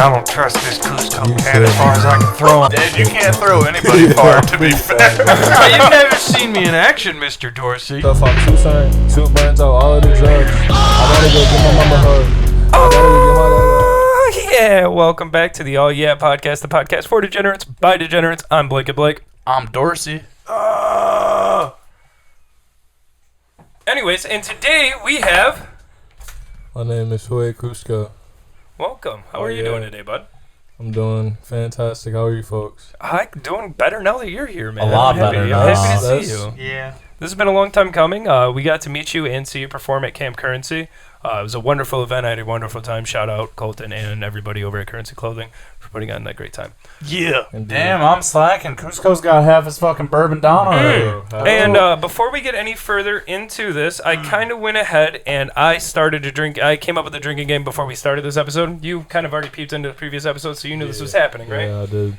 I don't trust this Cuzco hat as far as I can throw him. Dad, you can't throw anybody far, to be fair. You've never seen me in action, Mr. Dorsey. So if I'm too signed, too burnt out, all of the drugs, I gotta go get my mama hug. I gotta go get my Yeah, welcome back to the All Yeah Podcast, the podcast for degenerates, by degenerates. I'm Blake and Blake. I'm Dorsey. Anyways, and today we have... My name is who8kuzco. Welcome. How are you doing today, bud? I'm doing fantastic. How are you folks? I'm doing better now that you're here, man. A lot I'm happy. better I'm now. happy to see you. Yeah. This has been a long time coming. We got to meet you and see you perform at Camp Currency. It was a wonderful event. I had a wonderful time. Shout out Colton and everybody over at Currency Clothing for putting on that great time. Yeah. Damn, I'm slacking. Cuzco's got half his fucking bourbon down already. And before we get any further into this, I kind of went ahead and I started to drink. I came up with a drinking game before we started this episode. You kind of already peeped into the previous episode, so you knew this was happening, right? Yeah, I did.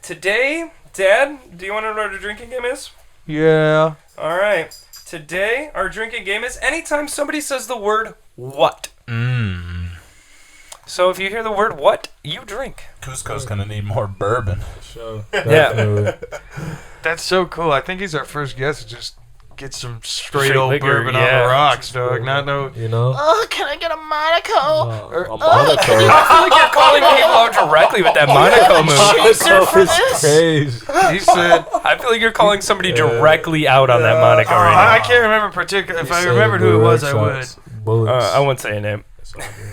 Today, Dad, do you want to know what our drinking game is? Yeah. All right. Today, our drinking game is anytime somebody says the word what. So if you hear the word what, you drink. Cuzco's gonna need more bourbon. Sure. Yeah. That's so cool. I think he's our first guest to just get some straight Straight old liquor, bourbon on yeah. the rocks, dog. Not no... You know? Oh, can I get a Monaco? A Monaco. I feel like you're calling people out directly with that Monaco move. Chaser for this? Crazy. He said... I feel like you're calling somebody directly out on that Monaco right now. I can't remember particular. If I remembered who it was, I would. Bullets. I won't say a name.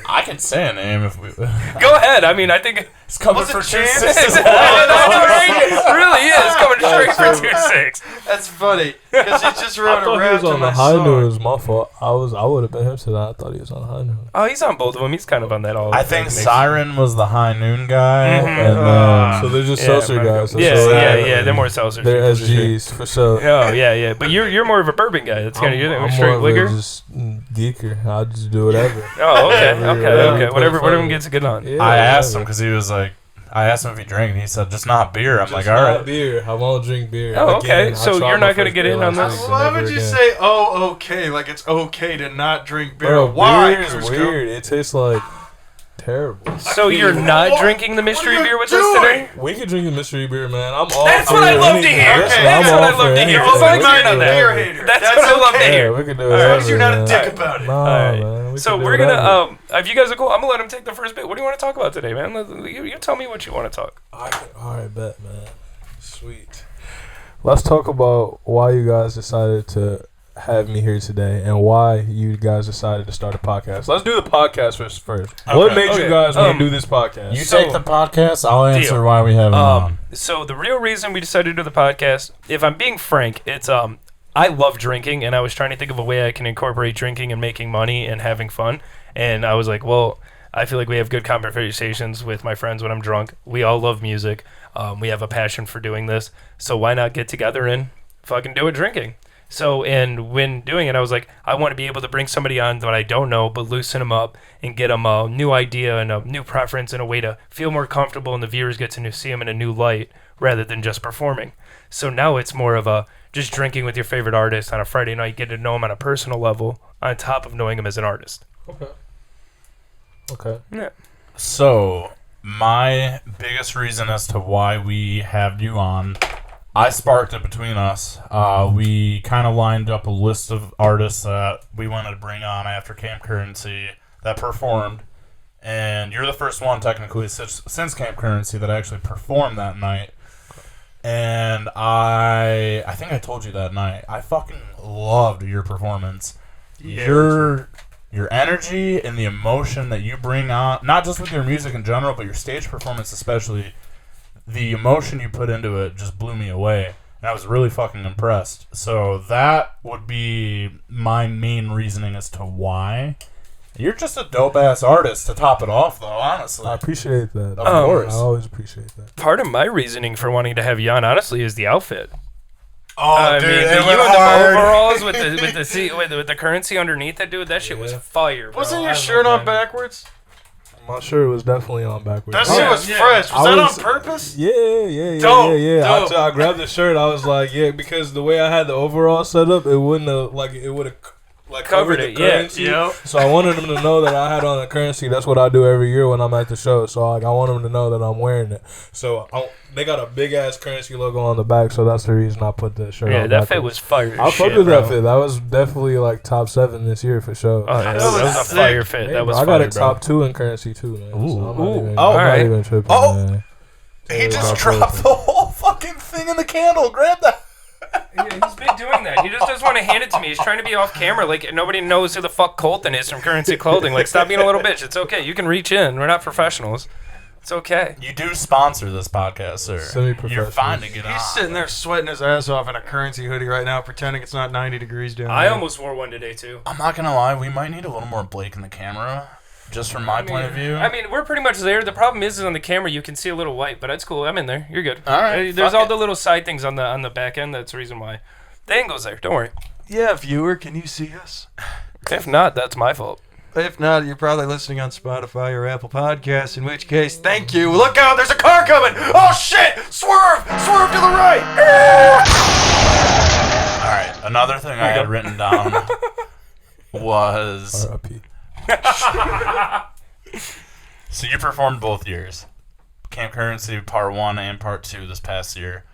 I can say a name if we. Go ahead. I mean, I think It's coming Was it for Chance? 2-6. it really is coming straight for 2-6. That's funny. Because he just I wrote a thought he rap was to on my the high song. news. My fault. I would have been him today. I thought he was on the high news. Oh, he's on both of them. He's kind of on that all. I think mix. Siren was the high noon guy, Mhm. and then So they're just Yeah, seltzer Monaco. guys. Yeah. They're more seltzers. They're for sure. SGs for sure. Oh, yeah. But you're more of a bourbon guy. That's kind of you're I'm straight more of a liquor. just geeker. I just do whatever. Oh, okay. Yeah. Whatever gets good on. Yeah, I asked him whatever. because he was like, I asked him if he drank, and he said just not beer. I'm Just like, not all right. beer. I won't drink beer. Oh, okay. Again, I So tried you're my not gonna first get beer in on last this? week, Why never would you again. say, oh, okay, like it's okay to not drink beer? Bro, Why, beer is Cuzco? weird. It tastes like terrible. So you're not drinking the mystery What are you beer with us today? We can drink a mystery beer, man. I'm all That's for what I love anything. to hear. Listen, That's I'm what all I love for to hear. anything. As long as We you're can not do there. that. hater. That's what I love to okay. hear. Yeah, we can do As long whatever, as you're not a man. dick about it. Nah, Alright. man. So can do we're whatever. gonna if you guys are cool, I'm gonna let him take the first bit. What do you want to talk about today, man? You tell me what you want to talk. Alright, bet, man. Sweet. Let's talk about why you guys decided to have me here today and why you guys decided to start a podcast. Let's do the podcast first. What made Okay. you guys want to do this podcast? You So- take the podcast. I'll answer Deal. why we have him on. So the real reason we decided to do the podcast, if I'm being frank, it's I love drinking, and I was trying to think of a way I can incorporate drinking and making money and having fun. And I was like, well, I feel like we have good conversations with my friends when I'm drunk. We all love music. We have a passion for doing this. So why not get together and fucking do it drinking? So, and when doing it, I was like, I want to be able to bring somebody on that I don't know, but loosen them up and get them a new idea and a new preference and a way to feel more comfortable, and the viewers get to see them in a new light rather than just performing. So now it's more of a just drinking with your favorite artist on a Friday night, get to know him on a personal level on top of knowing him as an artist. Okay. Yeah. So, my biggest reason as to why we have you on, I sparked it between us. We kind of lined up a list of artists that we wanted to bring on after Camp Currency that performed. And you're the first one, technically, since Camp Currency that actually performed that night. And I think I told you that night, I fucking loved your performance. Your energy and the emotion that you bring on, not just with your music in general, but your stage performance especially, the emotion you put into it just blew me away. And I was really fucking impressed. So that would be my main reasoning as to why. You're just a dope-ass artist to top it off, though, honestly. I appreciate that. Of course. I always appreciate that. Part of my reasoning for wanting to have you on, honestly, is the outfit. Oh, I dude, mean, it you went and the hard. overalls with the currency underneath it, dude. That shit was fire, bro. Wasn't I your love shirt on that. backwards? My shirt was definitely on backwards. That shit was fresh. Was I that was- on purpose? Yeah. Dope. I grabbed the shirt. I was like, yeah, because the way I had the overall set up, it wouldn't have, like, it would have, like Covered the it, yeah. currency. Yep. So I wanted them to know that I had on the currency. That's what I do every year when I'm at the show. So like I want them to know that I'm wearing it. So they got a big ass currency logo on the back. So that's the reason I put the shirt. Yeah, on that backwards. fit was fire. I as fuck shit, with bro. that fit. That was definitely like top 7 this year for sure. Oh, yeah, that That was was a sick. fire fit. Hey, that was bro, I fire, got a bro. top 2 in currency too, man. So I'm not even, Oh, I'm not alright. even tripping, Oh. man. He just dropped the whole fucking thing in the candle. Grab that. Yeah, he's been doing that. He just doesn't want to hand it to me. He's trying to be off camera. Like, nobody knows who the fuck Colton is from Currency Clothing. Like, stop being a little bitch. It's okay. You can reach in. We're not professionals. It's okay. You do sponsor this podcast, sir. Semi-professional. You're fine to get on. He's sitting there sweating his ass off in a currency hoodie right now, pretending it's not 90 degrees down I there. almost wore one today, too. I'm not gonna lie. We might need a little more Blake in the camera, just from my point of view. I mean, we're pretty much there. The problem is on the camera you can see a little white, but that's cool. I'm in there. You're good. All right, There's fuck all it. the little side things on the back end. That's the reason why. The angle's there. Don't worry. Yeah, viewer, can you see us? If not, that's my fault. If not, you're probably listening on Spotify or Apple Podcasts, in which case, thank you. Look out, there's a car coming! Oh shit! Swerve! Swerve to the right! All right. Another thing I had written down was R.I.P. so you performed both years, Camp Currency Part 1 and Part 2 this past year.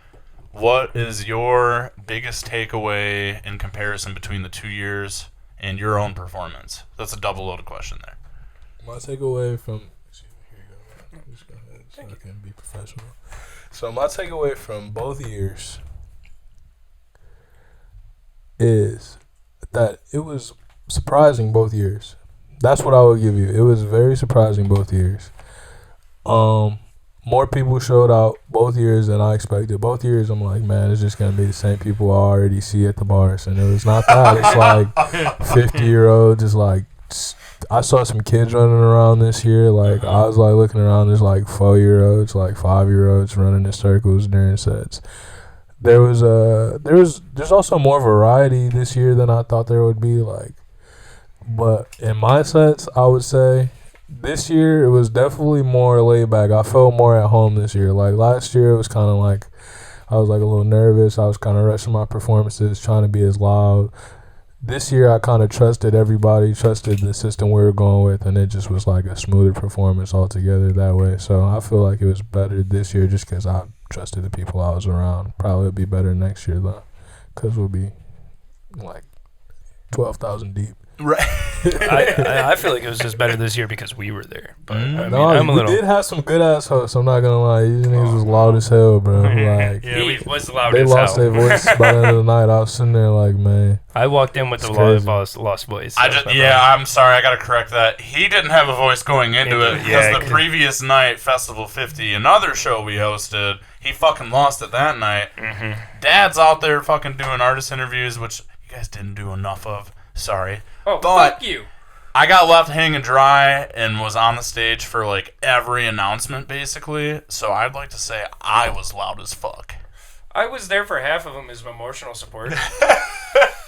What is your biggest takeaway in comparison between the 2 years and your own performance? That's a double-loaded question there. My takeaway from here you go. Just go ahead so I can be professional. So my takeaway from both years is that it was surprising both years. That's what I would give you. It was very surprising both years. More people showed out both years than I expected. Both years, I'm like, man, it's just gonna be the same people I already see at the bars, and it was not that. It's like 50-year-olds. It's like I saw some kids running around this year. Like I was like looking around. There's like 4-year-olds, like 5-year-olds running in circles during sets. There's also more variety this year than I thought there would be. Like, but in my sets, I would say this year it was definitely more laid back. I felt more at home this year. Like last year, it was kind of like I was like a little nervous. I was kind of rushing my performances, trying to be as loud. This year, I kind of trusted everybody, trusted the system we were going with, and it just was like a smoother performance altogether that way. So I feel like it was better this year just because I trusted the people I was around. Probably it'll be better next year though, because we'll be like 12,000 deep. Right. I feel like it was just better this year because we were there. But I mean, No, I'm a we little. did have some good ass hosts. I'm not gonna lie, these niggas was loud as hell, bro. Like Yeah, He we- was loud they as lost hell. their voices by the end of the night. I was sitting there like, man. I walked in with the It's crazy. lost voice. I That was just my yeah, problem. I'm sorry, I gotta correct that. He didn't have a voice going into it because Yeah, the 'cause- previous night, Festival 50, another show we hosted, he fucking lost it that night. Mm-hmm. Dad's out there fucking doing artist interviews, which you guys didn't do enough of. Sorry. Oh, But- fuck you. I got left hanging dry and was on the stage for like every announcement basically. So I'd like to say I was loud as fuck. I was there for half of them as emotional support.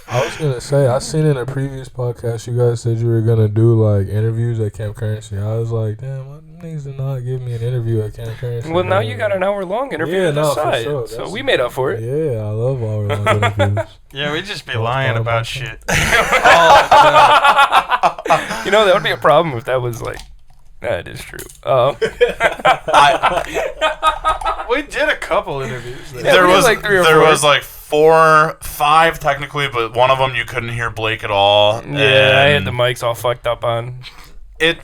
I was gonna say, I seen in a previous podcast you guys said you were gonna do like interviews at Camp Currency. I was like, damn, why niggas did not give me an interview at Camp Currency? Well, now man? you got an hour-long interview Yeah, to no, for decide. sure. So That's- we made up for it. Yeah, I love hour-long interviews. Yeah, we just be lying about shit. You know, that would be a problem if that was like. That is true. We did a couple interviews. There. Yeah, there we did was like 3 or there 4. was like 5 technically, but one of them you couldn't hear Blake at all. Yeah, I had and the mics all fucked up on. it.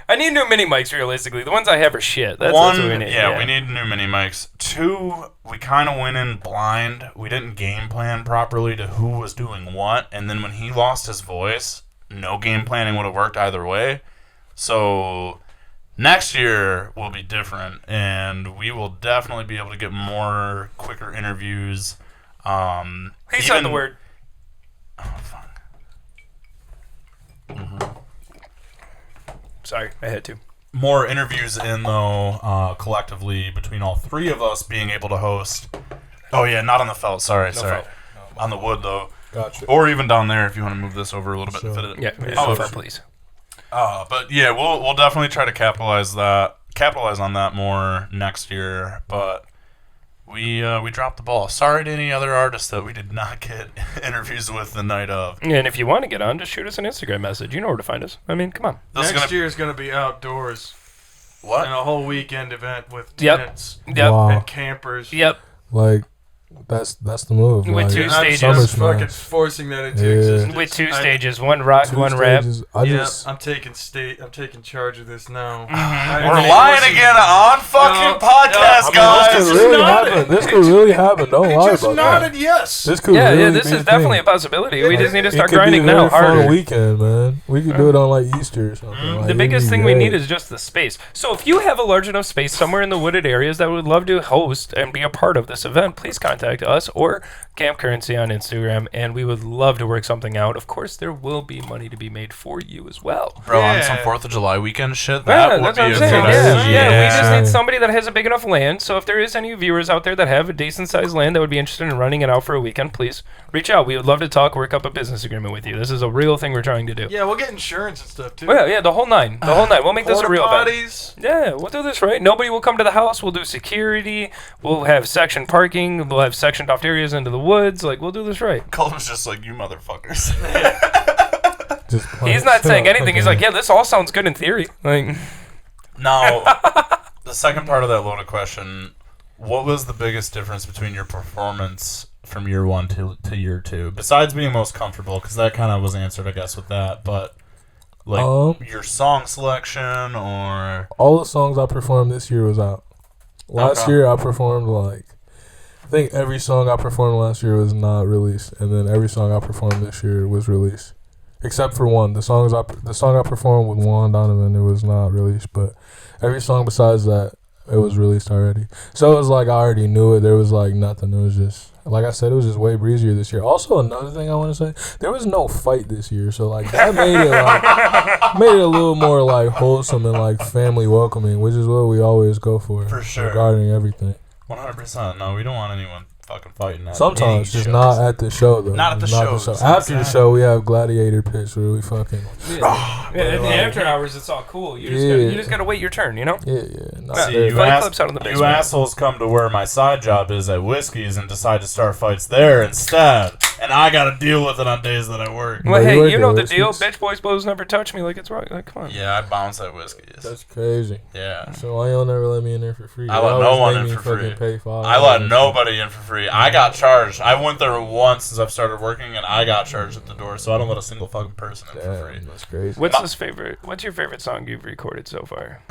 I need new mini mics realistically. The ones I have are shit. That's One, what we need. yeah, we need new mini mics. 2, we kind of went in blind. We didn't game plan properly to who was doing what, and then when he lost his voice, no game planning would have worked either way. So next year will be different, and we will definitely be able to get more quicker interviews. He said the word. Oh, fuck. Sorry, I had to. More interviews in though, collectively between all 3 of us being able to host. Oh yeah, not on the felt. Sorry. felt. On the wood though, Gotcha. or even down there if you want to move this over a little bit and fit it. Yeah, Oh, please. But yeah, we'll definitely try to capitalize on that more next year. But we dropped the ball. Sorry to any other artists that we did not get interviews with the night of. And if you want to get on, just shoot us an Instagram message. You know where to find us. I mean, come on. Next year is going to be outdoors. What? And a whole weekend event with Yep. tents Wow. and campers. Yep. Like, that's the move. With like, two I'm stages. just Summer fucking Smash. forcing that into Yeah. existence. With two I- stages, one rock, Two one rap. stages. I'm taking charge of this now. We're lying again on fucking No, podcast, no, guys. This could just really nodded. happen. This could really happen. Don't lie Just about nodded that. yes. This could Yeah, really yeah, this be is a definitely a thing. possibility. We just need to It start could be a grinding very now fun harder. weekend, man. We could do it on like Easter or something. Like, The it'd biggest be thing we great. need is just the space. So if you have a large enough space somewhere in the wooded areas that would love to host and be a part of this event, please contact us or Camp Currency on Instagram, and we would love to work something out. Of course, there will be money to be made for you as well. Bro, on Yeah. some 4th of July weekend shit, Yeah, that would that's be what I'm a saying. good Yeah, idea. yeah, we just Yeah. need somebody that has a big enough land. So if there is any viewers out there that have a decent sized land that would be interested in running it out for a weekend, please reach out. We would love to talk, work up a business agreement with you. This is a real thing we're trying to do. Yeah, we'll get insurance and stuff too. Well, yeah, the whole nine. The whole nine. We'll make this a Porta real event. potties. Yeah, we'll do this right. Nobody will come to the house. We'll do security. We'll have section parking. We'll have sectioned off areas into the woods. Like, we'll do this right. Colton's just like, you motherfuckers. Just He's not saying anything. He's like, yeah, this all sounds good in theory. Like, Now, the second part of that loaded question, what was the biggest difference between your performance from year one to year two? Besides being most comfortable, because that kind of was answered, I guess, with that. But, like, your song selection or... all the songs I performed this year was out. Last Okay. year I performed like, I think every song I performed last year was not released, and then every song I performed this year was released, except for one. The song I performed with Juan Donovan, it was not released, but every song besides that, it was released already. So it was like I already knew it. There was like nothing. It was just, like I said, it was just way breezier this year. Also, another thing I want to say, there was no fight this year, so like that made it a little more like wholesome and like family welcoming, which is what we always go for sure. regarding everything. 100%. No, we don't want anyone fucking fighting at Sometimes, any just shows. not at the show though. Not at the shows. After the show, we have gladiator pits where we fucking yeah, in the after hours, it's all cool. You just gotta wait your turn, you know? yeah. Not See, there. you, Fight clubs out in the you basement. assholes come to where my side job is at Whiskey's and decide to start fights there instead. And I gotta deal with it on days that I work. Well, But you hey, work you know at the Whiskey's? deal. Bitch boys blows never touch me like it's right. Like, come on. Yeah, I bounce at Whiskey's. That's crazy. Yeah. So why y'all never let me in there for free? I Y'all let no always one make in me for fucking free. Pay $5. I let nobody in for free. I got charged. I went there once since I've started working, and I got charged at the door, so I don't let a single fucking person in for free. Damn, that's crazy. What's your favorite song you've recorded so far?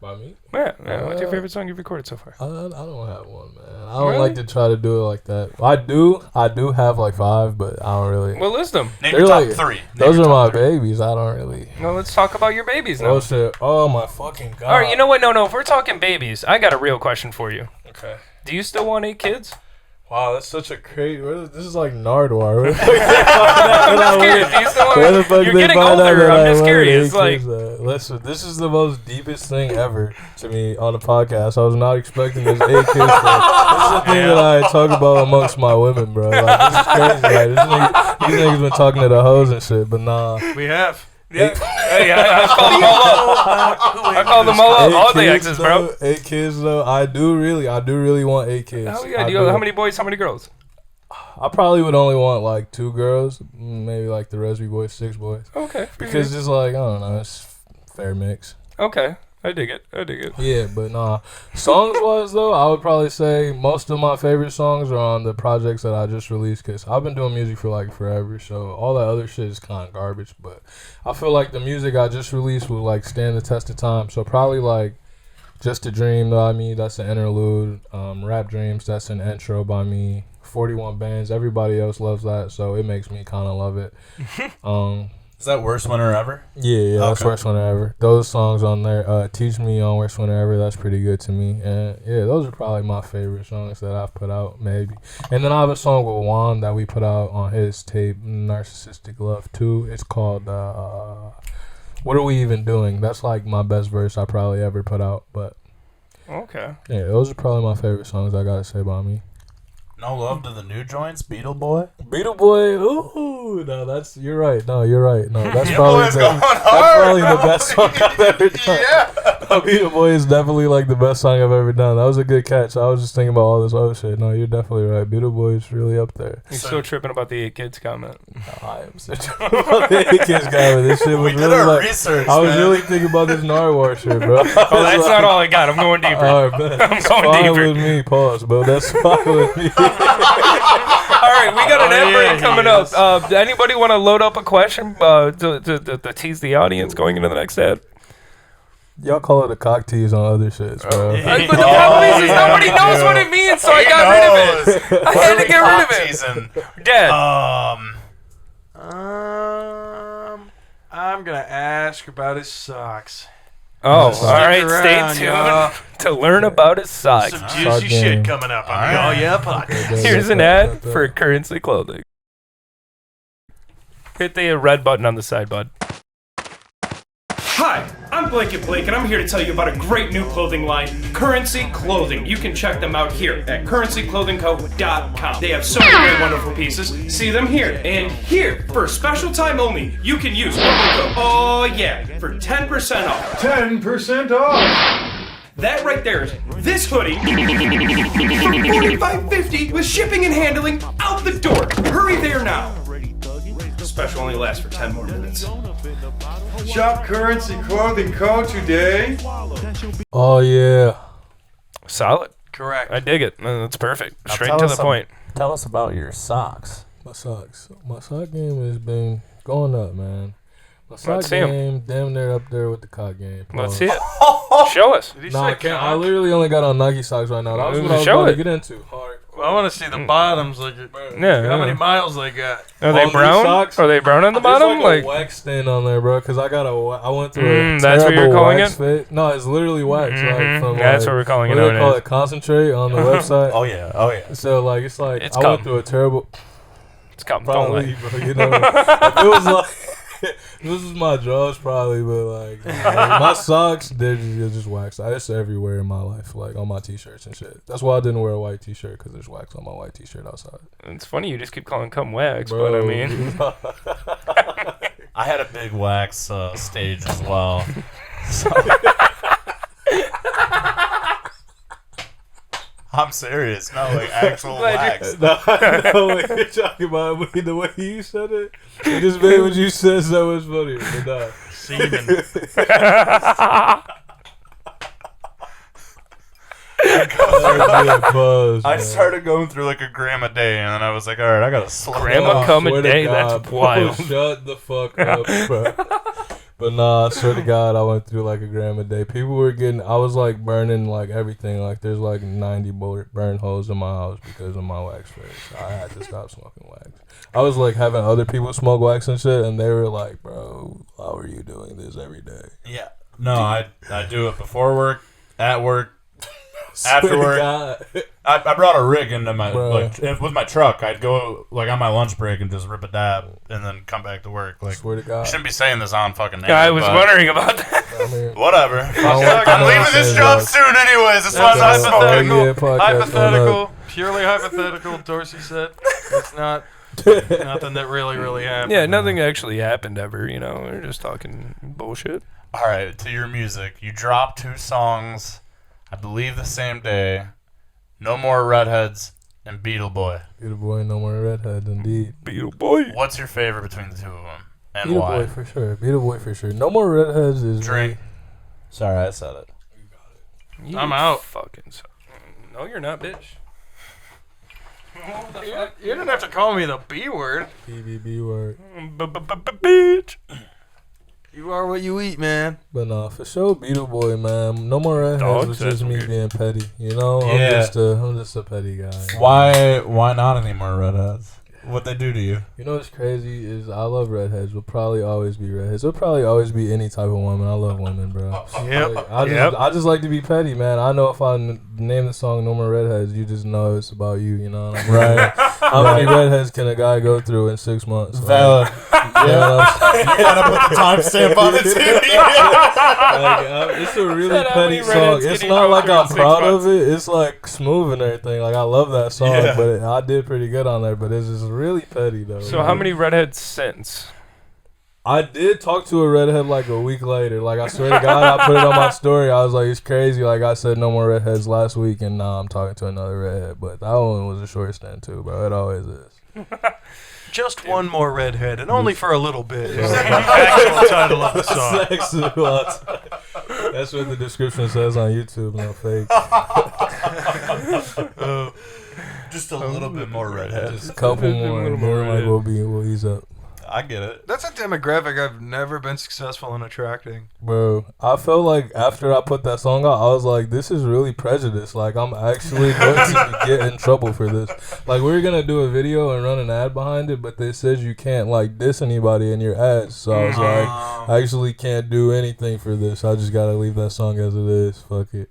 By me? Yeah, what's your favorite song you've recorded so far? I don't have one, man. I don't Really? like to try to do it like that. I do have like 5, but I don't really. Well, list them. Name They're your top like- three. Name Those your are my top three. babies. I don't really. Well, let's talk about your babies now. Oh shit! Oh my fucking god! All right, you know what? No. If we're talking babies, I got a real question for you. Okay. Do you still want 8 kids? Wow, that's such a crazy. This is like Nardwar. I'm just curious. Do you still want? Where the fuck You're they getting find out older. that I I'm just wanted curious. 8 Like, kids, listen, this is the most deepest thing ever to me on the podcast. I was not expecting this 8 kids thing. This is the thing that I talk about amongst my women, bro. Like, this is crazy. Like, these niggas been talking to the hoes and shit, but nah. We have. yeah, I called them all up. I called them all up. 8 All the kids, exes, bro. though, 8 kids though. I do really want 8 kids. Oh yeah. I Do you, how many boys? How many girls? I probably would only want like 2 girls, maybe like the Resby boys, 6 boys. Okay. Because just like, I don't know, it's fair mix. Okay. I dig it. Yeah, but nah. Songs wise though, I would probably say most of my favorite songs are on the projects that I just released, because I've been doing music for like forever, so all that other shit is kind of garbage. But I feel like the music I just released will like stand the test of time. So probably like Just a Dream by me, that's an interlude. Rap Dreams, that's an intro by me. 41 Bands, everybody else loves that, so it makes me kind of love it. Is that Worst Winter Ever? Yeah, that's Okay. Worst Winter Ever. Those songs on there, Teach Me on Worst Winter Ever, that's pretty good to me. And yeah, those are probably my favorite songs that I've put out, maybe. And then I have a song with Juan that we put out on his tape, Narcissistic Love 2. It's called, What Are We Even Doing? That's like my best verse I probably ever put out. But Okay. yeah, those are probably my favorite songs I gotta say about me. No love to the new joints, Beetle Boy. Beetle Boy, ooh, no, you're right. No, that's Beetle probably Boy's the, going that's hard, probably the bro. best song I've ever done. Yeah. Beat Boy is definitely like the best song I've ever done. That was a good catch. I was just thinking about all this other shit. No, you're definitely right. Beat Boy is really up there. You're still tripping about the 8 kids comment. No, I am such a kids guy. This shit was We did really our like. research, I was man. really thinking about this Narwhal shit, bro. Oh, that's not all I got. I'm going deeper. All right, man. I'm That's going fine deeper. with me. Pause, bro. That's fine with me. All right, we got an ad break coming up. Anybody want to load up a question to tease the audience going into the next ad? Y'all call it a cock tease on other shits, bro. But the problem is nobody knows what it means, so I got rid of it. I had to get rid of it. Season. Dad. I'm gonna ask about his socks. Oh, all right. around, Stay y'all. tuned to learn about his socks. Some Sock juicy game. shit coming up on the Oh Yeah podcast. Here's an ad for Currency Clothing. Hit the red button on the side, bud. Hi, I'm Blanket Blake, and I'm here to tell you about a great new clothing line, Currency Clothing. You can check them out here at currencyclothingco.com. They have so many great, wonderful pieces. See them here and here. For a special time only, you can use promo code Oh Yeah for 10% off. 10% off. That right there is this hoodie for $45.50 with shipping and handling out the door. Hurry there now. Special only lasts for 10 more minutes. Shop Currency Clothing Co. today. Oh yeah. Solid. Correct. I dig it. That's perfect. Now Straight tell to us the some- point. Tell us about your socks. My socks. My sock game has been going up, man. My sock Let's see 'em. game damn near up there with the cock game. Let's see it. Show us. Did he No, say I can't. cock? I literally only got on Nike socks right now. That was what I was Show about it. to get into. Hard. Well, I want to see the bottoms. Like, Yeah. how many miles they got? Are they All these brown? socks? Are they brown on the There's bottom? like a wax stain on there, bro. Because I went through a that's what terrible you're calling wax it? fit. No, it's literally wax. Like, from, That's like, what we're calling it what do they call nowadays. it? Concentrate on the website. Oh yeah. Oh yeah. So like it's like It's I went cum. through a terrible. It's come. Don't Probably, lie. bro. You know, if it was like this is my jaws probably, but like my socks, they're just wax. It's everywhere in my life, like on my t-shirts and shit. That's why I didn't wear a white t-shirt because there's wax on my white t-shirt outside. It's funny you just keep calling cum wax, Bro, but I mean, I had a big wax stage as well. I'm serious. No, like actual wax. no, I know what you're talking about. But the way you said it, it just made what you said so much funnier. But nah. Semen. I started going through like a gram a day, and then I was like, all right, I gotta slow Grandma down. cum a Swear to day? God, That's bro, wild. Shut the fuck up, bro. But nah, I swear to God, I went through like a gram a day. People were I was like burning like everything. Like there's like 90 burn holes in my house because of my wax face. I had to stop smoking wax. I was like having other people smoke wax and shit, and they were like, bro, how are you doing this every day? Yeah. No, I do it before work, at work, Swear after to work. God. I brought a rig into my Bro. like with my truck. I'd go like on my lunch break and just rip a dab and then come back to work. Like Swear to I God. shouldn't be saying this on fucking. I air, was but wondering about that. I mean, Whatever. want I'm to leaving this say job that. soon, anyways. That's why I'm That's not hypothetical. smoking. Yeah, podcast, Hypothetical. Purely hypothetical. Dorsey said. It's not nothing that really happened. Yeah, nothing actually happened ever. You know, we're just talking bullshit. All right, to your music. You dropped 2 songs, I believe the same day. No More Redheads and Beetle Boy. Beetle Boy, no more redheads, indeed. Beetle boy. What's your favorite between the 2 of them, and Beetle why? Boy for sure. Beetle Boy for sure. No more redheads is Drink. me. Sorry, I said it. You I'm out. Fucking. No, you're not, bitch. You didn't have to call me the B word. BBB word. Bitch. You are what you eat, man. But nah, for sure, Beetle Boy, man. No more redheads Dogs, was that's just me weird. being petty. You know, Yeah. I'm just a petty guy. Why not any more redheads? What they do to you? You know what's crazy is I love redheads. Will probably always be redheads. Will probably always be any type of woman. I love women, bro. Yep. Like, I just like to be petty, man. I know if I name the song "No More Redheads," you just know it's about you. You know what I mean? Right. How many redheads can a guy go through in 6 months? Like, Valid. you know what I'm saying? You gotta put the timestamp on it too. It's a really Said how many petty song. redheads It's can you not go like through in I'm 6 proud months? of it. It's like smooth and everything. Like I love that song, Yeah. but I did pretty good on there. But it's just really petty though. So how many redheads since? I did talk to a redhead like a week later. Like, I swear to God, I put it on my story. I was like, it's crazy. Like, I said no more redheads last week, and now I'm talking to another redhead. But that one was a short stint, too, bro. It always is. Just one more redhead, and only for a little bit. Is the actual title of the song. That's what the description says on YouTube, no fake. Just a little bit more redhead. Just a couple more, and then like we'll ease up. I get it. That's a demographic I've never been successful in attracting. Bro, I felt like after I put that song out, I was like, this is really prejudice. Like, I'm actually going to get in trouble for this. Like, we were going to do a video and run an ad behind it, but they said you can't, like, diss anybody in your ads. So I was like, I actually can't do anything for this. I just got to leave that song as it is. Fuck it.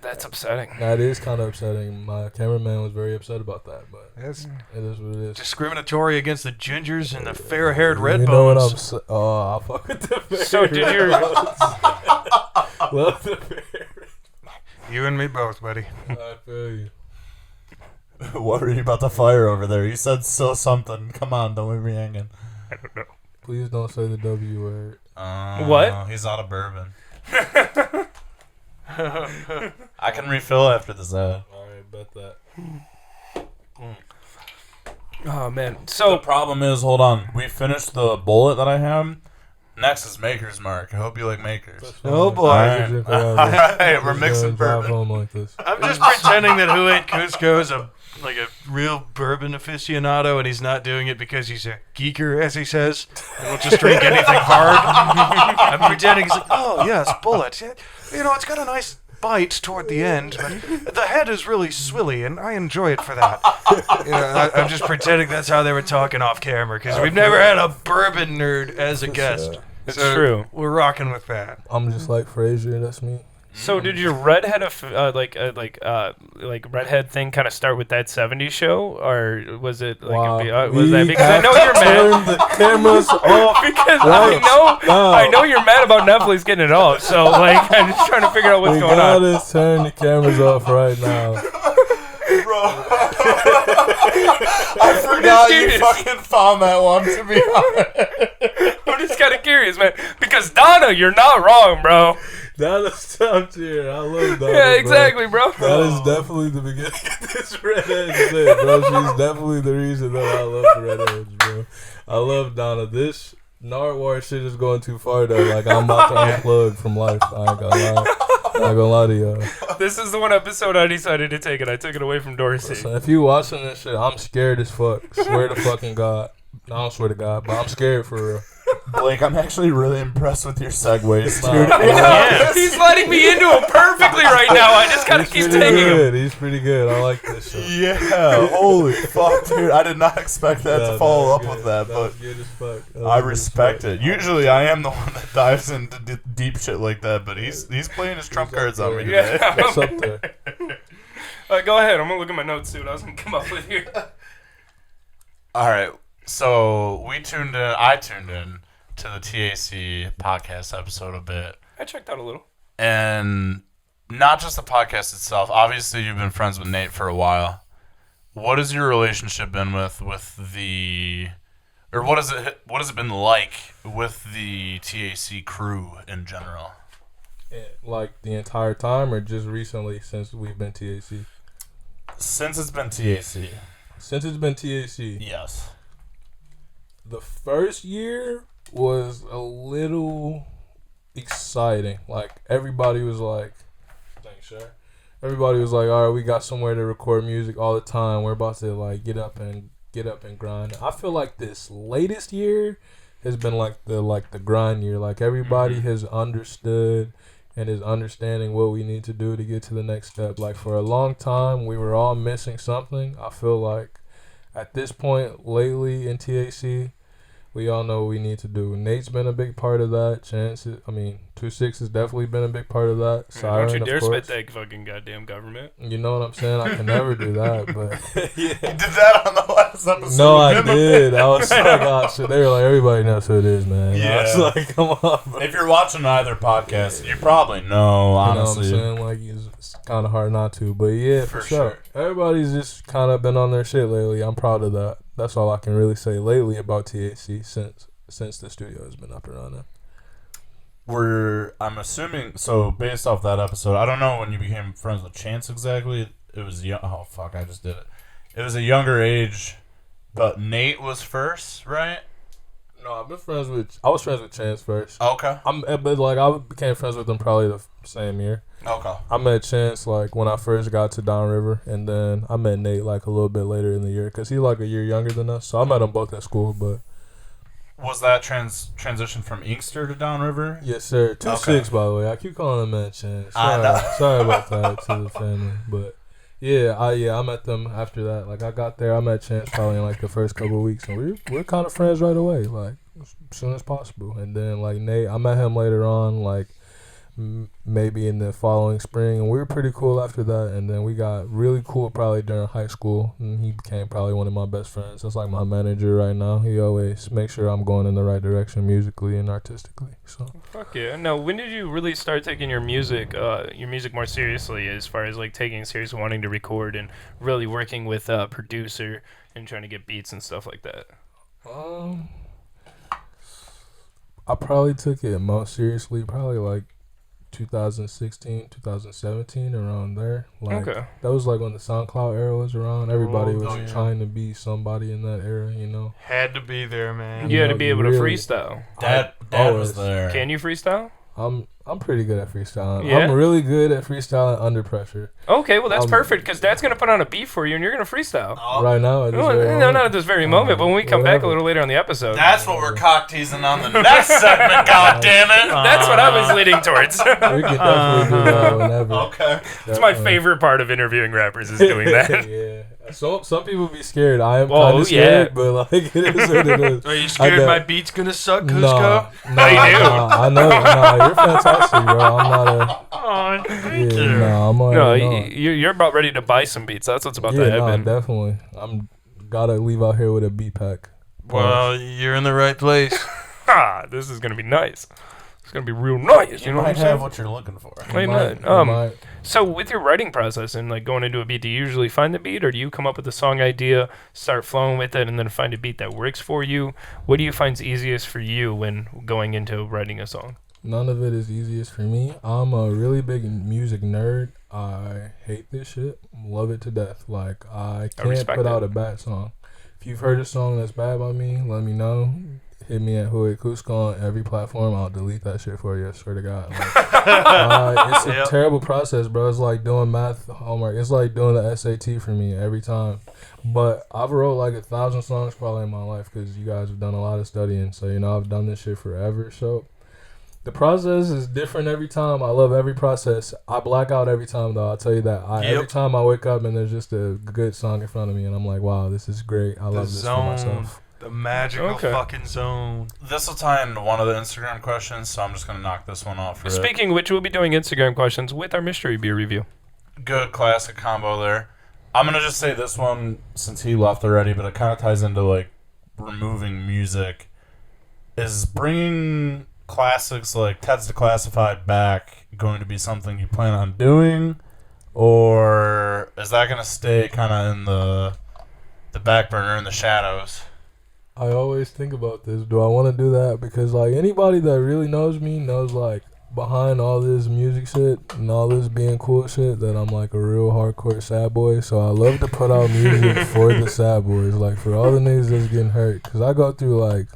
That's upsetting. That is kind of upsetting. My cameraman was very upset about that, but That's it is what it is. discriminatory against the gingers and the fair-haired red You know what bones. I'm saying? Oh, I fuck with the fair. So did your Love the fair. You and me both, buddy. I feel you. What were you about to fire over there? You said so something. Come on, don't leave me hanging. I don't know. Please don't say the W word. What? He's out of bourbon. I can refill after this ad. Alright, bet that. Oh man. The So problem is, hold on. We finished the bullet that I have. Next is Maker's Mark. I hope you like Makers. Oh, boy. Alright, we're mixing bourbon. Home like this. I'm just pretending that who8kuzco is a real bourbon aficionado, and he's not doing it because he's a geeker, as he says, and will just drink anything hard. I'm pretending he's like, oh yes, bullet. You know, it's got a nice bite toward the end, but the head is really swilly, and I enjoy it for that. You know, I'm just pretending that's how they were talking off camera, because we've never had a bourbon nerd as a guest. it's true. We're rocking with that. I'm just like Frasier, that's me. So did your redhead redhead thing kind of start with that '70s show, or was it like Wow. was that We because I have know to you're mad turn the cameras off. because Right now. I know you're mad about Netflix getting it off. So like I'm just trying to figure out what's We going on. gotta turn the cameras off right now. I forgot you serious. fucking found that one, to be honest. I'm just kind of curious, man, because Donna, you're not wrong, bro. Donna's top tier. I love Donna. Yeah, exactly, bro. That is definitely the beginning of this redhead shit, bro. She's definitely the reason that I love the redheads, bro. I love Donna. This Nardwar shit is going too far, though. Like, I'm about to unplug from life. I ain't gonna lie. I'm not gonna lie to y'all. This is the one episode I decided to take it. I took it away from Dorsey. So if you watching this shit, I'm scared as fuck. Swear to fucking God. No, I don't swear to God, but I'm scared for real. Blake, I'm actually really impressed with your segues, Nah, dude. Yeah. He's letting me into it perfectly right now. I just gotta He's keep pretty taking him. good. He's pretty good. I like this shit. Yeah, holy fuck, dude. I did not expect that to follow up with that, but was good as fuck. That I was good as respect fuck. it. Usually I am the one that dives into deep shit like that, but he's playing his trump cards on me today. Yeah. It's up there. Go ahead. I'm gonna look at my notes, see what I was gonna come up with here. Alright, so I tuned in to the TAC podcast episode a bit. I checked out a little. And not just the podcast itself. Obviously, you've been friends with Nate for a while. What has your relationship been with the, or what has it been like with the TAC crew in general? Like the entire time, or just recently since we've been TAC? Since it's been TAC. Since it's been TAC. Yes. The first year was a little exciting. Like, everybody was like, thanks, sir. Everybody was like, all right, we got somewhere to record music all the time. We're about to like get up and grind. I feel like this latest year has been like the grind year. Like, everybody has understood and is understanding what we need to do to get to the next step. Like, for a long time, we were all missing something. I feel like at this point lately in TAC, we all know what we need to do. Nate's been a big part of that. 2-6 has definitely been a big part of that. Siren, Don't you dare of course. spit that fucking goddamn government. You know what I'm saying? I can never do that, but You did that on the last episode. no, I did. I was like, oh shit. They were like, everybody knows who it is, man. Yeah. I was like, come on, bro. If you're watching either podcast, you probably know, honestly. You know what I'm saying? Like, it's kind of hard not to, but yeah, for sure. Everybody's just kind of been on their shit lately. I'm proud of that. That's all I can really say lately about TAC since since the studio has been up and running. I'm assuming, so based off that episode, I don't know when you became friends with Chance exactly. It was oh fuck, I just did it. It was a younger age, but Nate was first, right? No, I was friends with Chance first. Okay. But like I became friends with him probably the same year. Okay. I met Chance like when I first got to Downriver, and then I met Nate like a little bit later in the year because he's like a year younger than us. So I met them both at school, but. Was that transition from Inkster to Downriver? Yes, sir. 2-6, by the way. I keep calling him man Chance. Sorry about that to the family, but yeah, I met them after that. Like I got there, I met Chance probably in like the first couple of weeks, and we're kind of friends right away, like as soon as possible. And then like Nate, I met him later on, like maybe in the following spring, and we were pretty cool after that. And then we got really cool probably during high school, and he became probably one of my best friends. That's like my manager right now. He always makes sure I'm going in the right direction musically and artistically. So Fuck yeah. Now, when did you really start taking your music more seriously, as far as like taking it serious, wanting to record and really working with a producer and trying to get beats and stuff like that? I probably took it most seriously probably like 2016, 2017, around there. Like, Okay. that was like when the SoundCloud era was around. Everybody was trying to be somebody in that era, you know. Had to be there, man. You had to be able to really- freestyle. Dad was there. Can you freestyle? I'm pretty good at freestyling. Yeah? I'm really good at freestyling under pressure. Okay, well that's perfect, because Dad's gonna put on a beat for you and you're gonna freestyle. Right now, at this Well, very no, moment. not at this very moment, but when we come back a Whatever. little later on the episode. That's what we're cock teasing on the next segment. God damn it! That's what I was leading towards. We can definitely do that whenever. Okay. It's my favorite part of interviewing rappers is doing that. Yeah. So some people be scared. I am Oh, kind of scared, yeah. but like it is what it is. Are you scared got- my beat's gonna suck, Cusco? No, How you do? I know. No, you're fantastic, bro. I'm not a. Oh, thank Yeah, you. no, I'm No, already not. you're about ready to buy some beats. That's what's about to Yeah, no, happen. definitely. I'm gotta leave out here with a beat pack. Well, you're in the right place. This is gonna be nice. It's gonna be real nice. You know what I'm might have saying? what you're looking for. Wait a minute. You might. So with your writing process and like going into a beat, do you usually find the beat, or do you come up with a song idea, start flowing with it, and then find a beat that works for you? What do you find's easiest for you when going into writing a song? None of it is easiest for me. I'm a really big music nerd. I hate this shit. Love it to death. Like I can't respect put out it. a bad song. If you've heard a song that's bad by me, let me know. Hit me at who8kuzco on every platform. I'll delete that shit for you. I swear to God. Like, it's a Yep. terrible process, bro. It's like doing math homework. It's like doing the SAT for me every time. But I've wrote like 1,000 songs probably in my life because you guys have done a lot of studying. So, you know, I've done this shit forever. So the process is different every time. I love every process. I black out every time, though. I'll tell you that. Every time I wake up and there's just a good song in front of me, and I'm like, wow, this is great. I love this for zone. myself. The magical fucking zone. This will tie into one of the Instagram questions, so I'm just gonna knock this one off. For Speaking of which, we'll be doing Instagram questions with our mystery beer review. Good classic combo there. I'm gonna just say this one since he left already, but it kind of ties into like removing music. Is bringing classics like Ted's Declassified back going to be something you plan on doing, or is that gonna stay kind of in the back burner in the shadows? I always think about this. Do I want to do that? Because like anybody that really knows me knows like behind all this music shit and all this being cool shit that I'm like a real hardcore sad boy. So I love to put out music for the sad boys, like for all the niggas that's getting hurt. Cause I go through like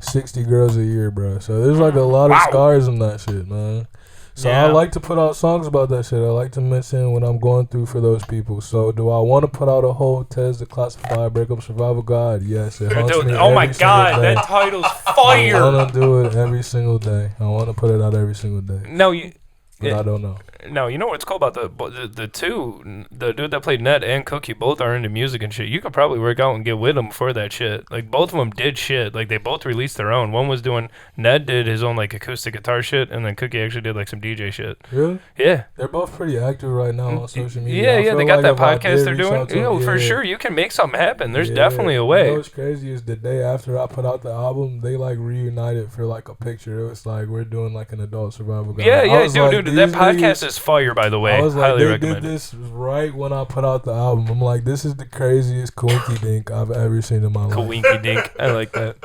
60 girls a year, bro. So there's like a lot of scars in that shit, man. So I like to put out songs about that shit. I like to mention what I'm going through for those people. So do I want to put out a whole Tez Declassified Breakup Survival Guide? Yes, it haunts me Dude, oh my every single God, day. that title's I fire. want to do it every single day. I want to put it out every single day. No, you. But I don't know. No, you know what's cool about the two, the dude that played Ned and Cookie both are into music and shit. You could probably work out and get with them for that shit. Like both of them did shit. Like they both released their own. One was doing Ned did his own like acoustic guitar shit, and then Cookie actually did like some DJ shit. Really? Yeah. They're both pretty active right now on social media. Yeah, I yeah, feel they got like that if I podcast did they're reach doing. out to You know, them, for yeah. sure, you can make something happen. There's Yeah. definitely a You way. know what's crazy is the day after I put out the album, they like reunited for like a picture. It was like we're doing like an adult survival guide. Yeah, I yeah, was dude, like, dude. That These podcast niggas- is fire, by the way. I was like, Highly they recommend did it. this right when I put out the album. I'm like, this is the craziest coinky dink I've ever seen in my life. Coinky dink. I like that.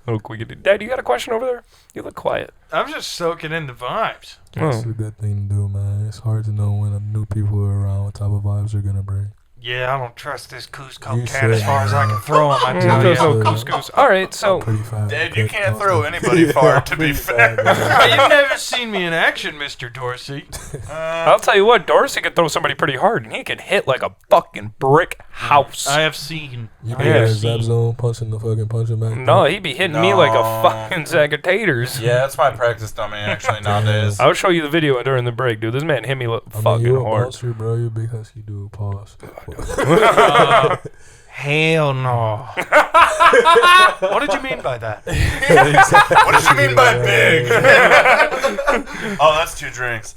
Oh, coinky dink. Dad, you got a question over there? You look quiet. I'm just soaking in the vibes. It's Oh. a good thing to do, man. It's hard to know when new people are around what type of vibes they're gonna bring. Yeah, I don't trust this Cusco You cat as should, far as I man. can throw him. I Mm, tell so you. couscous. All right, so Pretty fat. Dad, you but can't also- throw anybody far, to be pretty fair. fat, man. You've never seen me in action, Mr. Dorsey. I'll tell you what, Dorsey could throw somebody pretty hard, and he can hit like a fucking brick house. I have seen. You I be have in seen. Zap Zone punching back. No, he'd be hitting me like a No. fucking sack of taters. Yeah, that's my practice dummy, actually, nowadays. I'll show you the video during the break, dude. This man hit me fucking you a hard. monster, bro. You a big husky dude. Pause. Hell no. What did you mean by that? What did you mean by big? Oh, that's 2 drinks.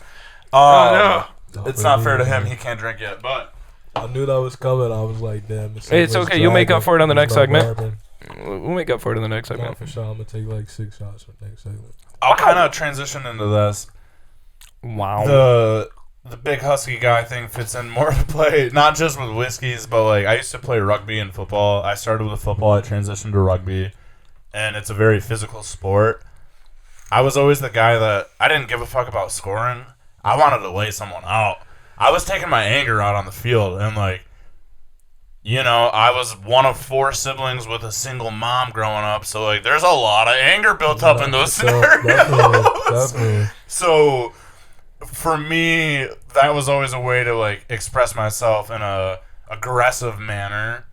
Oh, It's not fair to him. He can't drink yet, but I knew that was coming. I was like, damn. It's okay. You'll make up for it on the next segment. Bourbon. We'll make up for it in the next No, segment. for sure. I'm gonna take like 6 shots for the next segment. I'll kind of transition into this. Wow. The big husky guy thing fits in more to play, not just with whiskeys, but like I used to play rugby and football. I started with football, I transitioned to rugby, and it's a very physical sport. I was always the guy that I didn't give a fuck about scoring. I wanted to lay someone out. I was taking my anger out on the field, and like, you know, I was one of 4 siblings with a single mom growing up, so like, there's a lot of anger built up in those So, scenarios. definitely. So, for me, that was always a way to like express myself in a aggressive manner.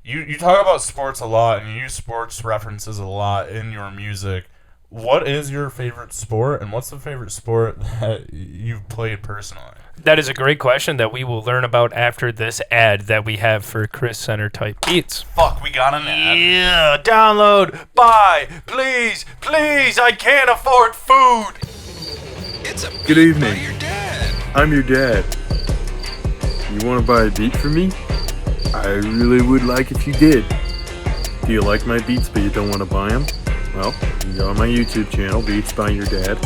You talk about sports a lot, and you use sports references a lot in your music. What is your favorite sport, and what's the favorite sport that you've played personally? That is a great question that we will learn about after this ad that we have for Chris Center type beats. Fuck, we got an ad. Yeah, download, buy, please, please, I can't afford food. Good evening. I'm your dad. You want to buy a beat from me? I really would like if you did. Do you like my beats but you don't want to buy them? Well, you can go on my YouTube channel, Beats by Your Dad,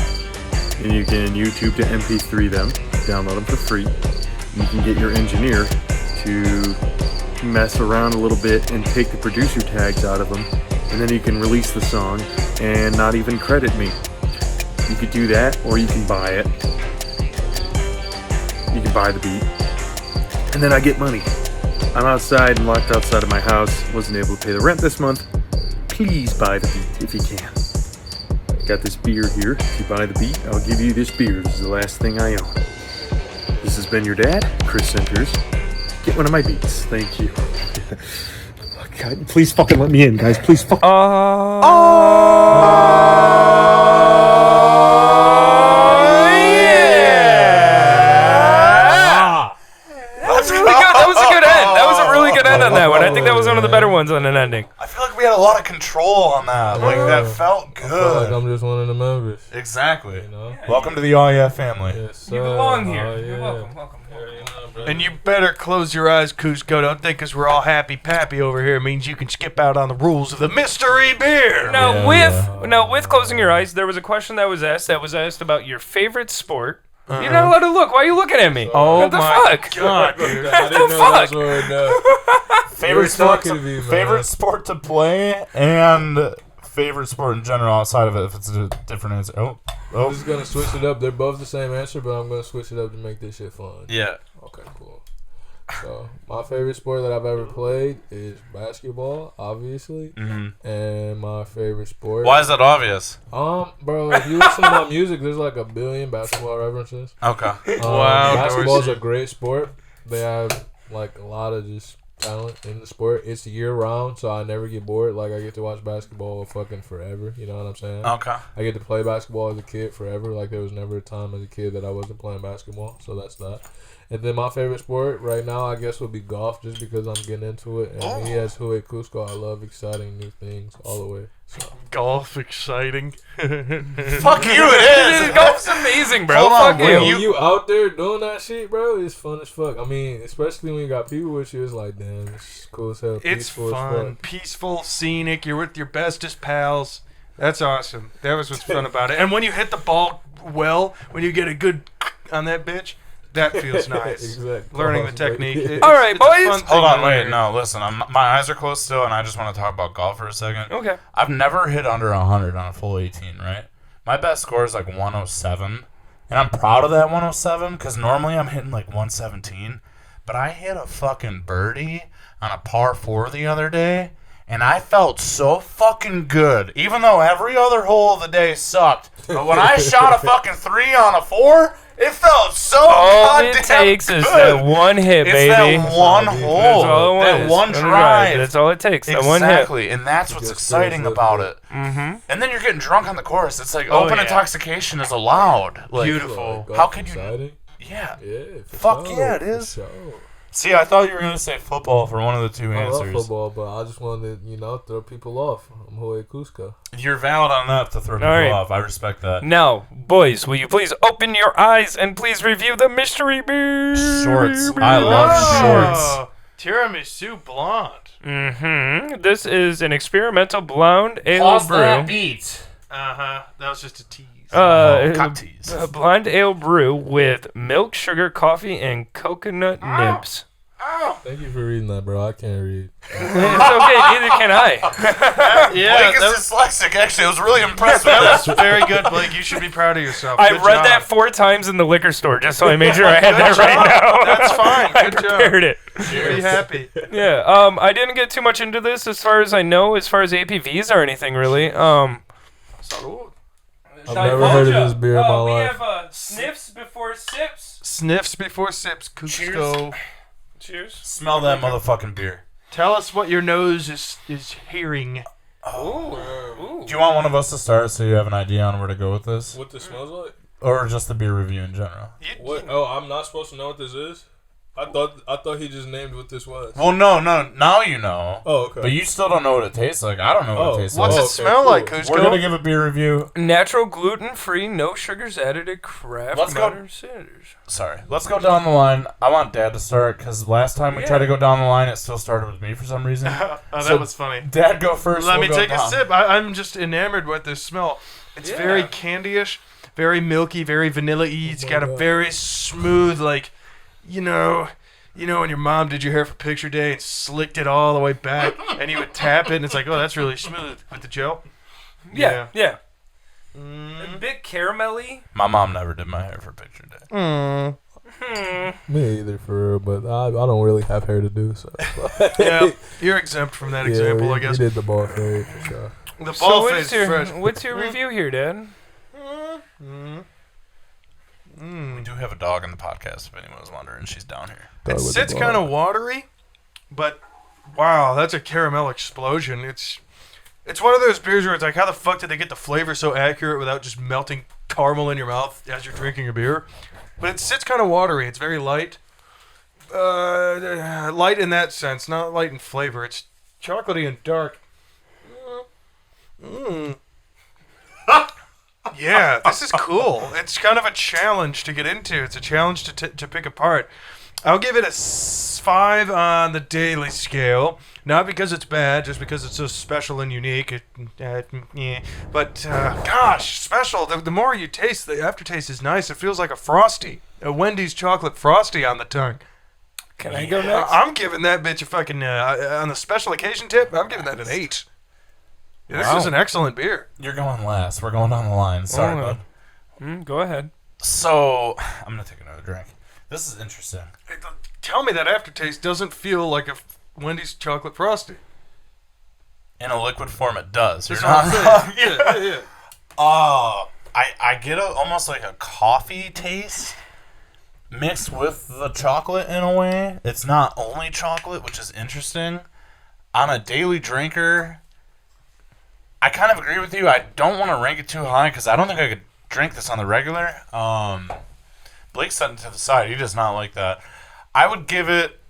and you can YouTube to MP3 them, download them for free. You can get your engineer to mess around a little bit and take the producer tags out of them, and then you can release the song and not even credit me. You could do that, or you can buy it. You can buy the beat, and then I get money. I'm outside and locked outside of my house, wasn't able to pay the rent this month. Please buy the beat if you can. I got this beer here. If you buy the beat, I'll give you this beer. This is the last thing I own. This has been your dad, Chris Centers. Get one of my beats. Thank you. Oh, God, please fucking let me in, guys. Please fucking. That was a good end. That was a really good end on that one. I think that was one of the better ones on an ending. I feel like we had a lot of control on that. Like, that felt I feel like good. I'm just one of the members. Exactly. You know? Welcome to the All Yeah family. Yes, You sir. belong here. Oh, You're yeah. welcome. And you better close your eyes, Cusco. Don't think because we're all happy-pappy over here means you can skip out on the rules of the mystery beer. Now, with closing your eyes, there was a question that was asked about your favorite sport. You're not allowed to look. Why are you looking at me? Oh what the my fuck? God. I didn't know that's what Favorite were sport, talking to me, man. favorite sport to play, and favorite sport in general outside of it. If it's a different answer. I'm Oh, just gonna switch it up. They're both the same answer, but I'm gonna switch it up to make this shit fun. yeah. Okay, cool. So my favorite sport that I've ever played is basketball, obviously, and my favorite sport. Why is that obvious? Bro, if you listen to my music, there's like a billion basketball references. Okay. Wow, Basketball is Dorsey. a great sport. They have like a lot of just talent in the sport. It's year round, so I never get bored. Like I get to watch basketball fucking forever. You know what I'm saying? Okay. I get to play basketball as a kid forever. Like there was never a time as a kid that I wasn't playing basketball. So that's that. And then my favorite sport right now, I guess, would be golf, just because I'm getting into it. And me as who8kuzco, I love exciting new things all the way. So Golf exciting. Fuck you, it is. Golf's amazing, bro. Hold on, Fuck when you. when you out there doing that shit, bro, it's fun as fuck. I mean, especially when you got people with you, it's like, damn, it's cool as hell. It's peaceful as fun, fuck. peaceful, scenic. You're with your bestest pals. That's awesome. That was what's fun about it. And when you hit the ball well, when you get a good on that bitch, that feels nice. Exactly. Learning the technique. All right, it's a boys. fun thing Hold on, to wait, learn. no, listen. My eyes are closed still, and I just want to talk about golf for a second. Okay. I've never hit under 100 on a full 18, right? My best score is like 107, and I'm proud of that 107 because normally I'm hitting like 117. But I hit a fucking birdie on a par 4 the other day, and I felt so fucking good, even though every other hole of the day sucked. But when I shot a fucking 3 on a 4, it felt so All goddamn it takes good. is that one hit, It's baby. that one hole, That's all it that was. one That's drive. That's all it takes. That one hit. Exactly, and that's what's Just exciting feels about good. it. Mm-hmm. And then you're getting drunk on the course. It's like Oh, open yeah. intoxication is allowed. Like, Beautiful. Golf How could you- exciting? yeah. Yeah, for Fuck sure, yeah, it for is. sure. See, I thought you were gonna say football for one of the two I love answers. football, but I just wanted to, throw people off. I'm who8kuzco. You're valid on that to throw people right. off. I respect that. Now, boys, will you please open your eyes and please review the mystery beer? Shorts. I love shorts. Oh, tiramisu blonde. Mm-hmm. This is an experimental blonde ale Pause brew. that beat. That was just a tease. Cock tease. A blonde ale brew with milk, sugar, coffee, and coconut nibs. Thank you for reading that, bro. I can't read. It's okay, neither can I. Yeah, Blake is dyslexic. Actually, I was really impressed with that's that. very good, Blake. You should be proud of yourself. I Good read job. that 4 times in the liquor store just so I made sure I had that Good right job. now. That's fine. I Good job. prepared it. Be happy. Yeah, I didn't get too much into this as far as I know, as far as APVs or anything really. I've never heard of this beer in my we life. have sniffs before sips. Sniffs before sips. Cusco. Cheers. Smell that motherfucking beer. Tell us what your nose is hearing. Do you want one of us to start so you have an idea on where to go with this? What this smells like? Or just the beer review in general? What? Oh, I'm not supposed to know what this is? I thought he just named what this was. Well, no. Now you know. Oh, okay. But you still don't know what it tastes like. I don't know what it tastes What's like. it smell like, Cusco? We're gonna give a beer review. Natural, gluten-free, no sugars added at craft. Let's go. Modern standards. Sorry. Let's go down the line. I want Dad to start because last time we tried to go down the line, it still started with me for some reason. That was funny. Dad, go first. Let we'll me go take down. a sip. I'm just enamored with this smell. It's very candy-ish, very milky, very vanilla-y. It's got a very smooth, like, you know when your mom did your hair for picture day and slicked it all the way back, and you would tap it, and it's like, oh, that's really smooth with the gel. Yeah. A bit caramelly. My mom never did my hair for picture day. Me either, for real. But I don't really have hair to do, so. Yeah, you're exempt from that example, I guess. We did the ball fade for sure. The So ball what's phase your is fresh. what's your review here, Dad? We do have a dog in the podcast, if anyone was wondering. She's down here. It sits kind of watery, but wow, that's a caramel explosion. It's one of those beers where it's like, how the fuck did they get the flavor so accurate without just melting caramel in your mouth as you're drinking a beer? But it sits kind of watery. It's very light. Light in that sense, not light in flavor. It's chocolatey and dark. Yeah, this is cool. It's kind of a challenge to get into. It's a challenge to pick apart. I'll give it a 5 on the daily scale. Not because it's bad, just because it's so special and unique. But, gosh, special. The more you taste, the aftertaste is nice. It feels like a Frosty. A Wendy's chocolate Frosty on the tongue. Can I go next? I'm giving that bitch a fucking, on the special occasion tip, I'm giving that an 8. Yeah, this is an excellent beer. You're going last. We're going down the line. Sorry, bud. Go ahead. So, I'm going to take another drink. This is interesting. Tell me that aftertaste doesn't feel like a Wendy's chocolate Frosty. In a liquid form, it does. You're That's not what I'm wrong. saying. Yeah. I get almost like a coffee taste mixed with the chocolate in a way. It's not only chocolate, which is interesting. On a daily drinker, I kind of agree with you. I don't want to rank it too high because I don't think I could drink this on the regular. Blake's setting to the side. He does not like that. I would give it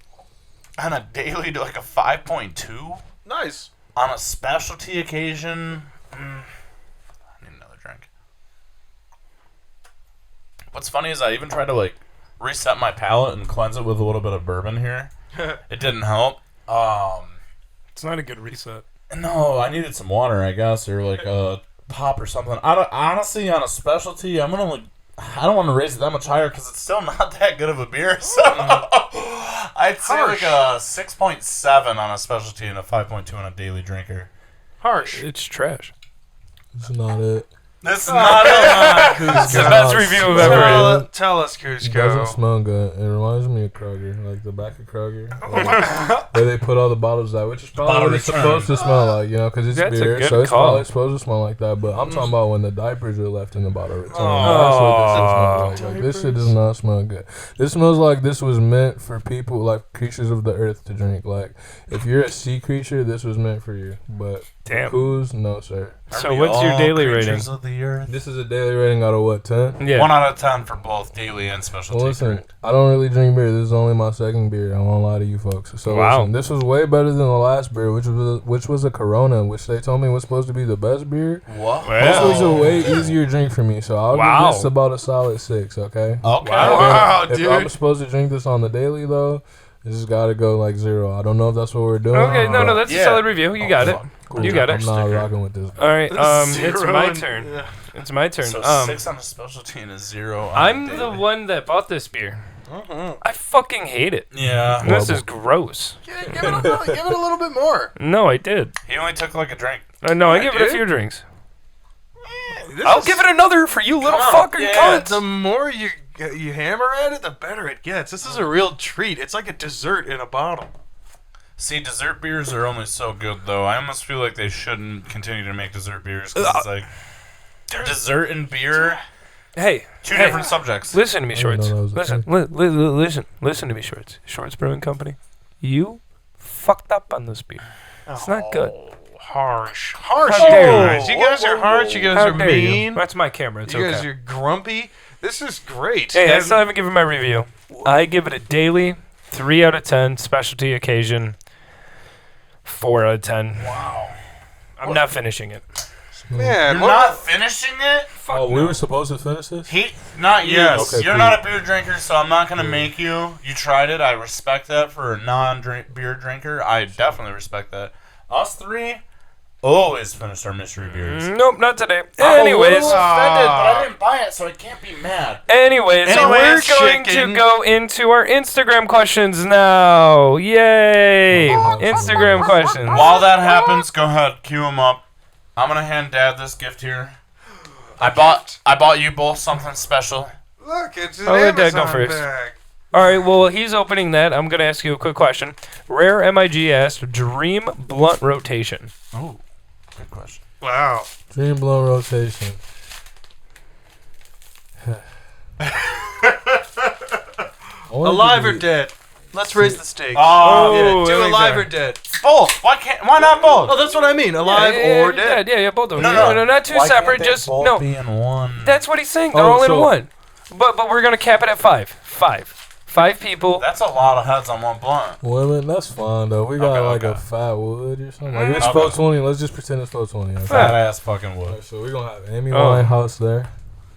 on a daily to like a 5.2. Nice. On a specialty occasion, I need another drink. What's funny is I even tried to like reset my palate and cleanse it with a little bit of bourbon here. It didn't help. It's not a good reset. No, I needed some water, I guess, or like pop or something. Honestly, on a specialty, I don't want to raise it that much higher because it's still not that good of a beer. So I'd say like a 6.7 on a specialty and a 5.2 on a daily drinker. Harsh. It's trash. It's not it. That's not It's the best review I've ever heard. Tell us, It doesn't Cusco. smell good. It reminds me of Kroger, like the back of Kroger, where they put all the bottles out, which is probably Bottle what it's return. supposed to smell like, you know, because it's That's a beer, good so it's call. probably supposed to smell like that. But I'm talking about when the diapers are left in the bottle return. Oh. That's what this shit smells like. This shit does not smell good. This smells like this was meant for people, like creatures of the earth, to drink. Like, if you're a sea creature, this was meant for you. But Damn. Coos, no, sir. So what's your daily rating? Of the earth? This is a daily rating out of what, 10? Yeah. 1 out of 10 for both daily and specialty. Well, listen, correct? I don't really drink beer. This is only my second beer. I won't lie to you folks. So Wow. listen, this was way better than the last beer, which was a Corona, which they told me was supposed to be the best beer. What? This was a Well, way easier drink for me, so I'll Wow. give this about a solid 6. Okay. Okay. Wow, If dude. I'm supposed to drink this on the daily though, this has got to go like 0. I don't know if that's what we're doing. okay, no, but that's a Yeah. solid review. You got it. cool. You got it. I'm not rocking with this. All right, it's Zero my and- turn. yeah. It's my turn. So 6 on a specialty and a 0 on I'm a the daily. one that bought this beer. I fucking hate it. Yeah. This is gross. Give it a little bit more. No, I did. He only took like a drink. No, I Yeah, give it a dude. few drinks. This I'll is- give it another for you little Come on. fucking Yeah, cunts. the more you hammer at it, the better it gets. This is a real treat. It's like a dessert in a bottle. See, dessert beers are only so good, though. I almost feel like they shouldn't continue to make dessert beers because it's like dessert and beer, Hey, two hey, different subjects. listen to me, I didn't Shorts. know that was a Listen, listen to me, Shorts. Shorts Brewing Company. You fucked up on this beer. It's not good. Harsh. Harsh, How you dare you. guys. You guys are harsh. You guys How are dare you? mean. That's my camera. It's You okay. guys are grumpy. This is great. Hey, I And- still haven't given my review. I give it a daily 3 out of 10. Specialty occasion 4 out of 10. Wow. I'm not finishing it. Man, You're what- not finishing it? Oh, we were supposed to finish this? Not you. Yes. Okay, You're cool. not a beer drinker, so I'm not going to make you. You tried it. I respect that for a non-beer drinker. I definitely respect that. Us three always finished our mystery beers. Nope, not today. I'm Anyways, a little offended, but I didn't buy it, so I can't be mad. so we're Anyways, going chicken. to go into our Instagram questions now. Yay! Instagram questions. While that happens, go ahead, cue them up. I'm gonna hand Dad this gift here. I bought you both something special. Look, it's an I'll let Dad go Amazon first. bag. All right, well, he's opening that. I'm going to ask you a quick question. Rare MIG asked, Dream Blunt Rotation. Oh, good question. Wow. Dream blown rotation. Alive or dead? Let's raise the stakes. Oh, Yeah, I do like alive that. or dead. both. Why not both? Oh, that's what I mean. Alive or dead. Yeah, both of them. No, No, not two Why can't separate, they just, both no. be in one. That's what he's saying. They're Oh, all in so- one. But we're going to cap it at 5. 5 people. That's a lot of heads on one blunt. Women, that's fine though. We got Okay, like a okay. fat wood or something. Like it's Okay. 420. Let's just pretend it's 420. Okay? Fat ass fucking wood. Alright, so we're gonna have Amy Oh. Winehouse there.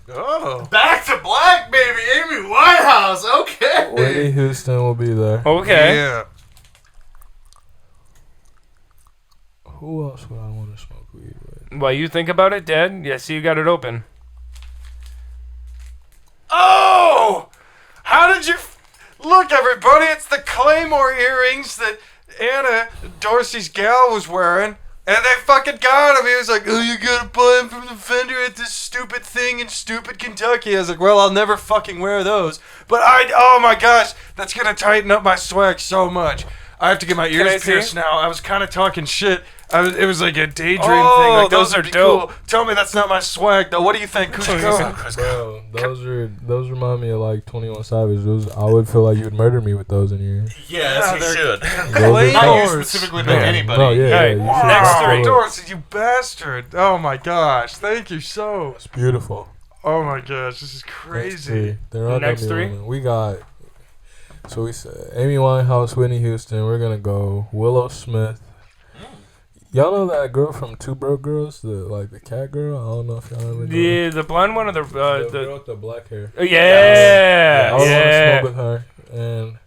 Oh. Back to black, baby. Amy Winehouse. Okay. Whitney Houston will be there. Okay. Yeah. Who else would I want to smoke weed with? While you think about it, Dad, yeah, see you got it open. Oh! How did you... Look, everybody, it's the Claymore earrings that Anna, Dorsey's gal, was wearing. And they fucking got him. He was like, oh, you gotta buy them from the vendor at this stupid thing in stupid Kentucky. I was like, well, I'll never fucking wear those. But oh my gosh, that's gonna tighten up my swag so much. I have to get my I ears see? pierced now. I was kind of talking shit. It was like a daydream Oh, thing. Like, those are would be dope. Cool. Tell me that's not my swag, though. What do you think, Cusco? Bro, those remind me of like 21 Savage. I would feel like you would murder me with those in your ears. Yes, you they're- should. Those Not are- you specifically, but No, anybody. no, yeah, Hey, you should next do three. it. Dorsey, you bastard. Oh my gosh. Thank you so. It's beautiful. Oh my gosh, this is Next crazy. three. They're all Next gonna be three? women. We got. So we said Amy Winehouse, Whitney Houston. We're gonna go Willow Smith. Y'all know that girl from Two Broke Girls, the cat girl. I don't know if y'all ever know. Yeah, the blonde one or the the girl with the black hair. yeah, I would want to yeah. smoke with her. And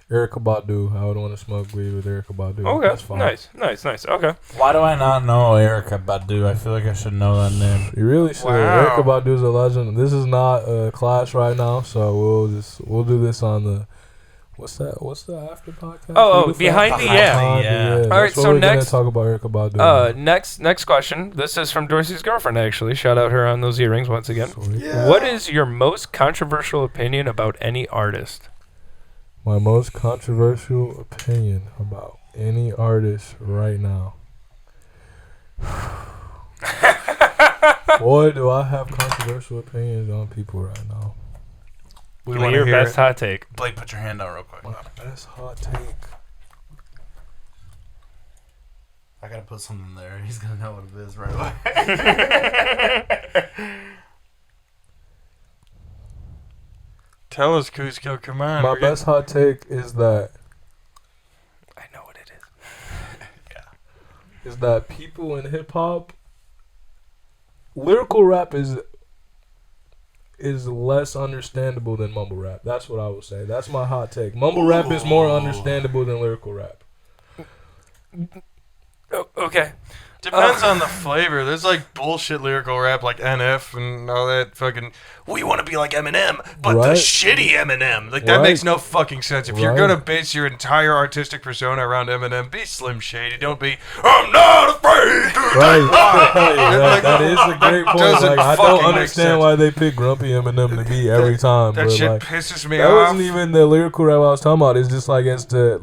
Erykah Badu. I would want to smoke weed with Erykah Badu. Okay, That's fine. nice. Okay. Why do I not know Erykah Badu? I feel like I should know that name. You really should. Wow. Erykah Badu's a legend. This is not a class right now, so we'll do this on the what's the after podcast? Oh, We do behind the yeah. yeah. All right, That's what so we're gonna next- talk about Erykah Badu. Next question. This is from Dorsey's girlfriend, actually. Shout out her on those earrings once again. Sweet. What is your most controversial opinion about any artist? My most controversial opinion about any artist right now. Boy, do I have controversial opinions on people right now. We Give me want to your hear best it. hot take. Blake, put your hand out real quick. My best hot take. I gotta put something there. He's gonna know what it is right away. Tell us, Kuzco. Come on. My we're getting- best hot take is that I know what it is. people in hip hop, lyrical rap is less understandable than mumble rap. That's what I would say. That's my hot take. Mumble rap is more understandable than lyrical rap. Oh, okay. Depends on the flavor. There's like bullshit lyrical rap like NF and all that fucking. We want to be like Eminem, but the Right. shitty Eminem. Like that Right. makes no fucking sense. If you're Right. gonna base your entire artistic persona around Eminem, be Slim Shady. Don't be. I'm not afraid. To Right. that is a great point. doesn't Like, I fucking don't make understand sense. why they pick Grumpy Eminem to be every time. That but shit like, pisses me that off. wasn't even the lyrical rap I was talking about. It's just like it's to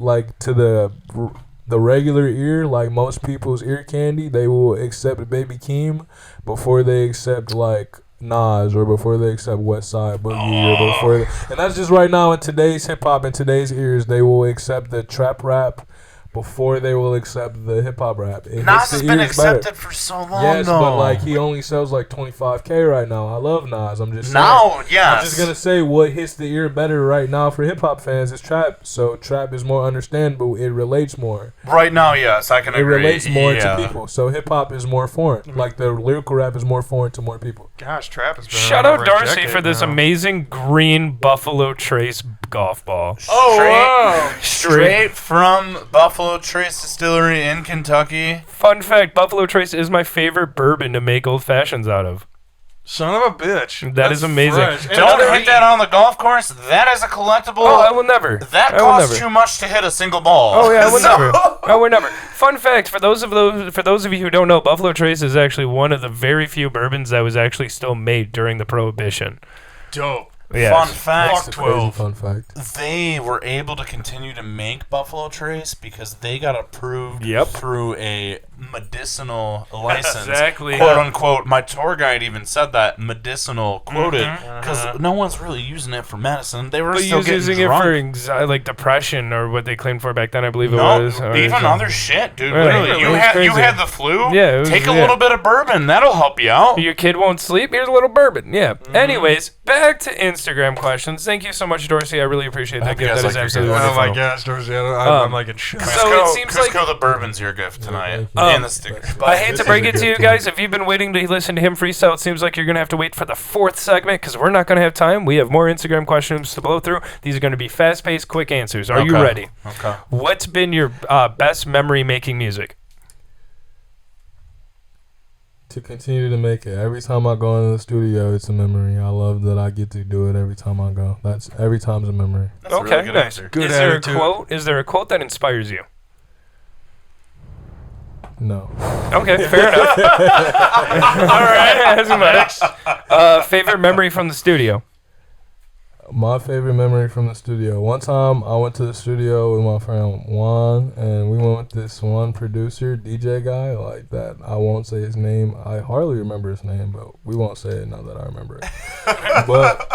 the regular ear, like most people's ear candy, they will accept Baby Keem before they accept like Nas or before they accept West Side Boogie or before and that's just right now in today's hip hop, in today's ears, they will accept the trap rap before they will accept the hip hop rap. It Nas hits the has been ears better. accepted for so long, Yes, though. but like he only sells like 25K right now. I love Nas. I'm just saying. Now, yes. I'm just gonna say what hits the ear better right now for hip hop fans is trap. So trap is more understandable. It relates more. Right now, yes, I can It agree. relates more Yeah. to people. So hip hop is more foreign. Like the lyrical rap is more foreign to more people. Gosh, trap has been Shout around out over a Darcy decade for this now. amazing green Buffalo Trace golf ball. Oh, wow. Straight from Buffalo Trace Distillery in Kentucky. Fun fact, Buffalo Trace is my favorite bourbon to make old fashions out of. Son of a bitch. That is amazing. fresh. And Don't green. hit that on the golf course. That is a collectible. Oh, I will never. That I will costs never. too much to hit a single ball. Oh yeah, I would So- never. I would never. Fun fact for those of you who don't know, Buffalo Trace is actually one of the very few bourbons that was actually still made during the Prohibition. Dope. Yes. Fun fact. Fuck It's a crazy 12. fun fact. They were able to continue to make Buffalo Trace because they got approved Yep. through a medicinal license. Exactly. Quote unquote. My tour guide even said that medicinal quoted Mm-hmm. because no one's really using it for medicine. They were But still getting using drunk. it for anxiety, like depression or what they claimed for back then, I believe it No, was. or even something. other shit, dude. Right. Literally, It you was had crazy. the flu. Yeah, it was- Take a yeah. little bit of bourbon. That'll help you out. Your kid won't sleep. Here's a little bourbon. Yeah. Anyways, back to Instagram questions. Thank you so much, Dorsey. I really appreciate I that hope you gift. guys That is like your absolutely gift. Oh wonderful. my gosh, Dorsey. I'm like in shock. So it seems like Cusco the bourbon's your gift tonight, Yeah, and the sticker. I hate to This break is a it to good you thing. guys. If you've been waiting to listen to him freestyle, it seems like you're going to have to wait for the fourth segment because we're not going to have time. We have more Instagram questions to blow through. These are going to be fast-paced, quick answers. Are you Okay. ready? Okay. What's been your best memory making music? To continue to make it. Every time I go into the studio, it's a memory. I love that I get to do it every time I go. That's every time's a memory. That's a Okay, really good nice. answer. Good Is there a attitude. quote? Is there a quote that inspires you? No. Okay, fair enough. All right, that's much. Favorite memory from the studio? My favorite memory from the studio. One time I went to the studio with my friend Juan, and we went with this one producer, DJ guy, like that. I won't say his name. I hardly remember his name, but we won't say it now that I remember it. But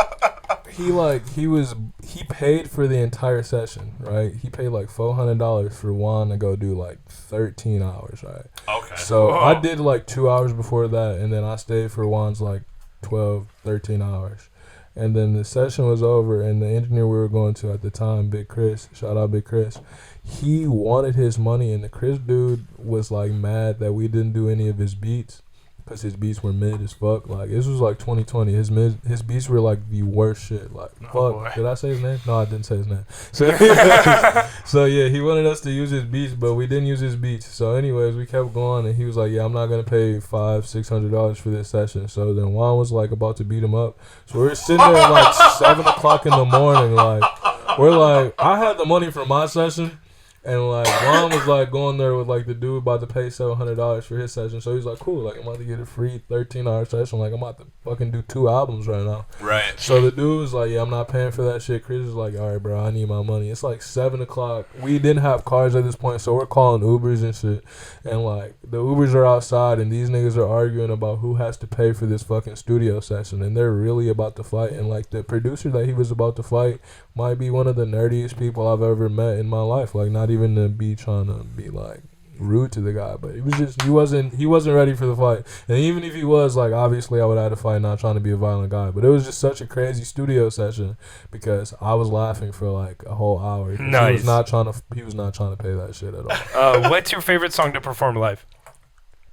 he paid for the entire session, right? He paid like $400 for Juan to go do like 13 hours, right? Okay. So I did like 2 hours before that, and then I stayed for Juan's like 12, 13 hours. And then the session was over, and the engineer we were going to at the time, Big Chris, shout out Big Chris, he wanted his money, and the Chris dude was like mad that we didn't do any of his beats because his beats were mid as fuck. Like this was like 2020. His beats were like the worst shit. Like fuck. Did I say his name? No, I didn't say his name. So yeah, he wanted us to use his beats, but we didn't use his beats. So anyways, we kept going, and he was like, "Yeah, I'm not gonna pay $500-$600 for this session." So then Juan was like about to beat him up. So we're sitting there at like 7 o'clock in the morning. Like we're like, I had the money for my session. And like Juan was like going there with like the dude about to pay $700 for his session, so he's like, cool, like I'm about to get a free 13-hour session, like I'm about to fucking do 2 albums right now. Right. So the dude was like, yeah, I'm not paying for that shit. Chris is like, all right, bro, I need my money. It's like 7 o'clock. We didn't have cars at this point, so we're calling Ubers and shit. And like the Ubers are outside, and these niggas are arguing about who has to pay for this fucking studio session, and they're really about to fight. And like the producer that he was about to fight might be one of the nerdiest people I've ever met in my life. Like not even to be trying to be like rude to the guy, but it was just he wasn't ready for the fight. And even if he was, like obviously I would have had to fight, not trying to be a violent guy. But it was just such a crazy studio session because I was laughing for like a whole hour. Nice. He was not trying to pay that shit at all. What's your favorite song to perform live?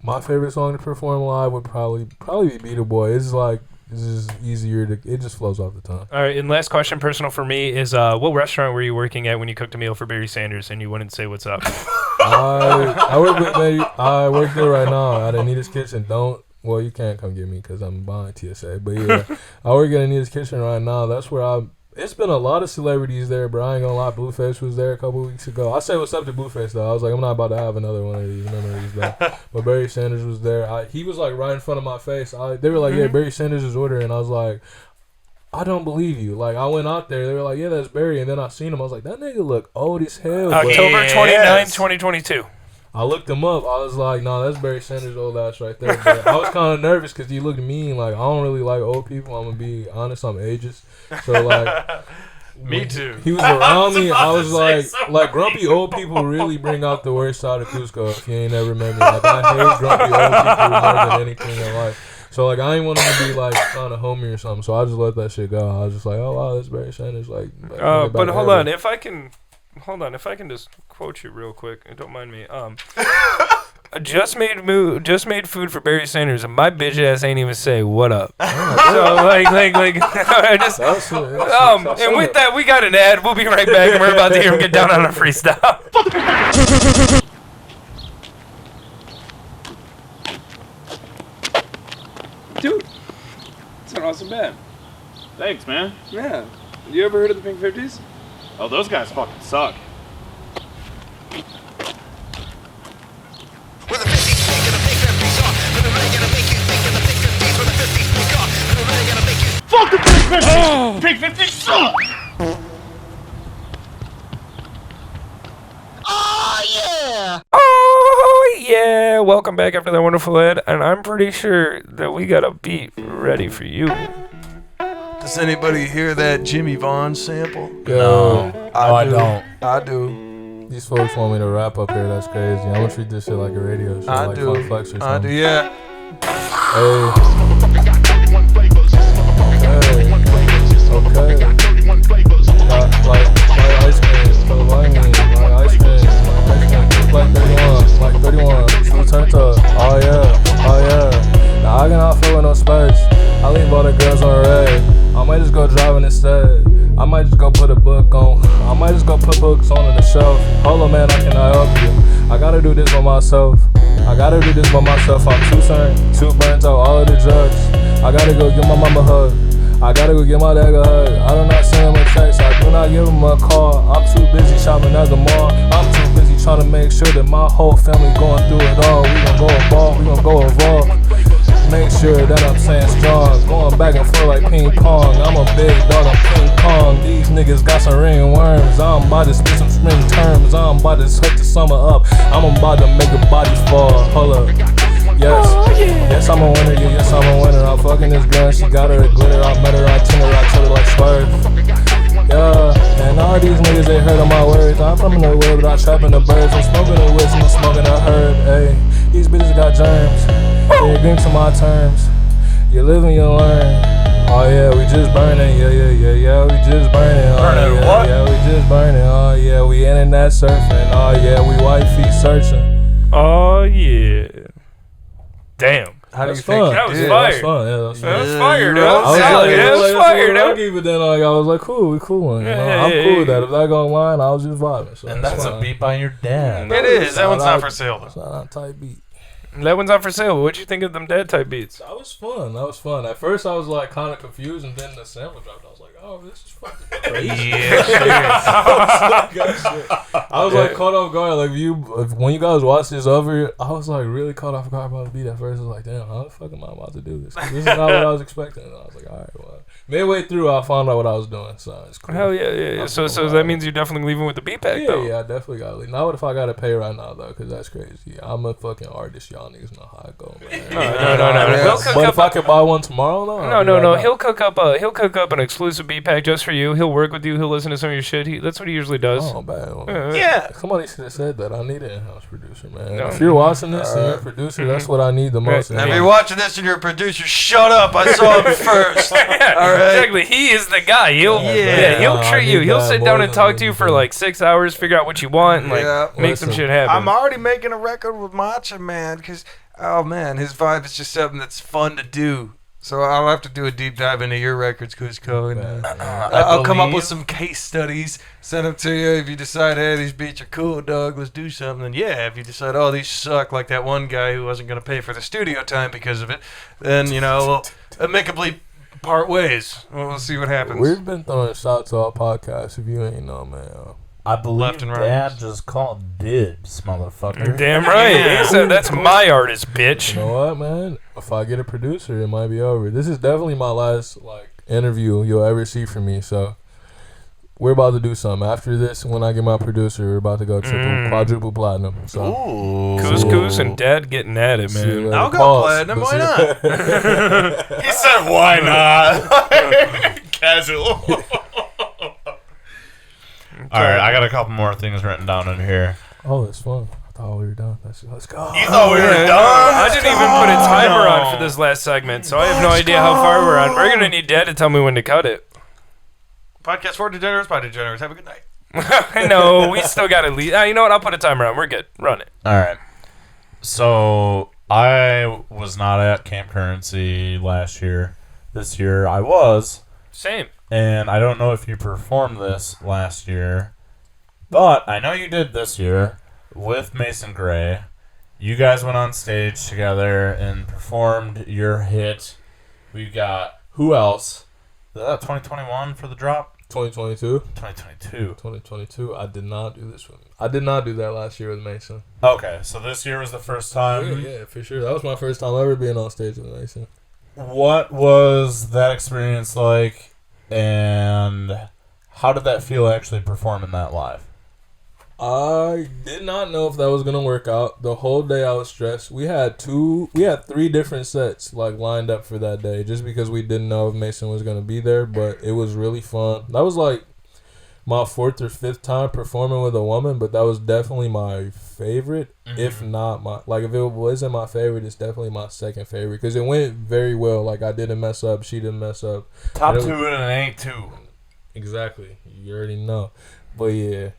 My favorite song to perform live would probably be Beat a Boy. It's just easier it just flows off the tongue. All right, and last question, personal for me, is what restaurant were you working at when you cooked a meal for Barry Sanders and you wouldn't say what's up? I work there right now at Anita's Kitchen. Well, you can't come get me because I'm behind TSA. But yeah, I work at Anita's Kitchen right now. That's where it's been a lot of celebrities there, bro. I ain't gonna lie. Blueface was there a couple weeks ago. I say what's up to Blueface though. I was like, I'm not about to have another one of these memories though. But Barry Sanders was there. He was like right in front of my face. They were like, yeah, Barry Sanders is ordering. And I was like, I don't believe you. Like I went out there. They were like, yeah, that's Barry. And then I seen him. I was like, that nigga look old as hell. October 29th, 2022. I looked him up. I was like, no, that's Barry Sanders' old ass right there. But I was kind of nervous because he looked mean. Like I don't really like old people. I'm gonna be honest. I'm ageist. So like. Me too. He was around me. I was like grumpy old people really bring out the worst side of Cusco. If you ain't never met me, like I hate grumpy old people more than anything in life. So like I ain't want him to be like kind of homie or something. So I just let that shit go. I was just like, oh wow, that's Barry Sanders. Like, but hold on, if I can just quote you real quick. Don't mind me. Just made food for Barry Sanders, and my bitch ass ain't even say what up. So like, I just and with that, we got an ad. We'll be right back, and we're about to hear him get down on a freestyle. Dude, it's an awesome band. Thanks, man. Yeah. You ever heard of the Pink 50s? Oh, those guys fucking suck. Fuck the Pink 50s! Pink 50s suck! Oh yeah! Welcome back after that wonderful ad, and I'm pretty sure that we got a beat ready for you. Does anybody hear that Jimmy Vaughn sample? Yo, I don't. I do. These folks want me to rap up here. That's crazy. I'm gonna treat this shit like a radio show, I like do. Fun Flex or something. I do. Yeah. Hey. Okay. Like ice cream, so like ice cream, like 31, so turn to, oh yeah. Now I cannot fill with no space. I leave all the girls on red. I might just go driving instead. I might just go put books on the shelf. Hold on, man, I cannot help you. I gotta do this by myself. I'm too certain, too burnt out, all of the drugs. I gotta go give my mama a hug. I gotta go get my dad a hug. I do not send him a text, I do not give him a call. I'm too busy shopping at the mall. I'm too busy trying to make sure that my whole family going through it all. We gon' go evolve, we gon' go evolve. Make sure that I'm staying strong. Going back and forth like ping pong. I'm a big dog, I'm King Kong. These niggas got some ringworms. I'm about to spit some spring terms. I'm about to set the summer up. I'm about to make a body fall. Hold up. Yes, I'm a winner, yeah, yes, I'm a winner. I'm fucking this girl, she got her a glitter. I met her on Tinder, I told her like Swerve. Yeah, and all these niggas, they heard of my words. I'm from the wood, but I trapping the birds. I'm smoking the woods, I'm smoking the herb. Hey, these bitches got germs. They agree to my terms. You live and you learn. Oh yeah, we just burning, yeah, we just burning. Oh yeah, we just burning. Oh yeah, we in that surfing. Oh yeah, we white feet searching. Oh yeah. Damn. How do you That's think fun. you That was did? fire. That's fun. Yeah, that's fun. That was fire, dude. I That was was solid. like, Yeah, that was fire, dude. lucky, but then like I was like, cool, we cool. You know? I'm cool with that. If that go online, I was just vibing. So And that's a fine. beat by your dad. It is. That one's Shout not out- for sale though. It's not a tight beat. That one's not for sale. What'd you think of them dad type beats? That was fun. That was fun. At first, I was like kind of confused, and then the sample dropped. I was like, "Oh, this is fucking crazy." I was like caught off guard. Like when you guys watch this over, I was like really caught off guard by the beat. At first, I was like, "Damn, how the fuck am I about to do this? 'Cause this is not what I was expecting." And I was like, "All right, well." Midway through, I found out what I was doing, so it's cool. Hell yeah. So that means you're definitely leaving with the beat pack, though. Yeah, I definitely got to leave. Not what if I got to pay right now though, because that's crazy. I'm a fucking artist. Y'all niggas know how I go, man. No. He'll cook But up if I could buy one tomorrow, though. No. He'll cook up an exclusive beat pack just for you. He'll work with you. He'll listen to some of your shit. That's what he usually does. Oh, bad. Yeah. Somebody should have said that. I need an in-house producer, man. No. If you're watching this and you're a producer, that's what I need the most. Right. If you're watching this and you're a producer, shut up. I saw him first. All right. Exactly. He is the guy. He'll Yeah, I treat you. need He'll that sit more down and than talk to you for anything. like 6 hours, figure out what you want, and like Yeah. make some Listen, shit happen. I'm already making a record with Matcha Man because, oh man, his vibe is just something that's fun to do. So I'll have to do a deep dive into your records, Kuzco, and I'll come up with some case studies, send them to you. If you decide, hey, these beats are cool, dog, let's do something. And yeah, if you decide, oh, these suck, like that one guy who wasn't going to pay for the studio time because of it, then, you know, we'll amicably part ways. We'll see what happens. We've been throwing shots to our podcast. If you ain't know, man. I believe Left and right. Dad just called dibs, motherfucker. Damn right. He said, that's my artist, bitch. You know what, man? If I get a producer, it might be over. This is definitely my last interview you'll ever see from me. So we're about to do something. After this, when I get my producer, we're about to go quadruple platinum. So Couscous and Dad getting at it, see you man. later. I'll go Pause. platinum, But why see- not? He said, "Why not?" Casual. All right, I got a couple more things written down in here. Oh, it's fun. I thought we were done. Let's go. You thought we were done? I didn't even put a timer on for this last segment, so I have no idea how far we're on. We're gonna need Dad to tell me when to cut it. Podcast for degenerates by degenerates. Have a good night. I know, we still got to leave. You know what? I'll put a timer on. We're good. Run it. All right. So I was not at Camp Currency last year. This year I was. Same. And I don't know if you performed this last year, but I know you did this year with Mason Gray. You guys went on stage together and performed your hit. We got who else? Is that 2021 for the drop? 2022. 2022. 2022. I did not do this one. I did not do that last year with Mason. Okay, so this year was the first time. Yeah, for sure. That was my first time ever being on stage with Mason. What was that experience like, and how did that feel actually performing that live? I did not know if that was gonna work out. The whole day I was stressed. We had 3 different sets lined up for that day, just because we didn't know if Mason was gonna be there. But it was really fun. That was my 4th or 5th time performing with a woman, but that was definitely my favorite. Mm-hmm. If not my if it wasn't my favorite, it's definitely my second favorite because it went very well. I didn't mess up, she didn't mess up. Top And it 2 was- and it ain't 2. Exactly. You already know. But yeah,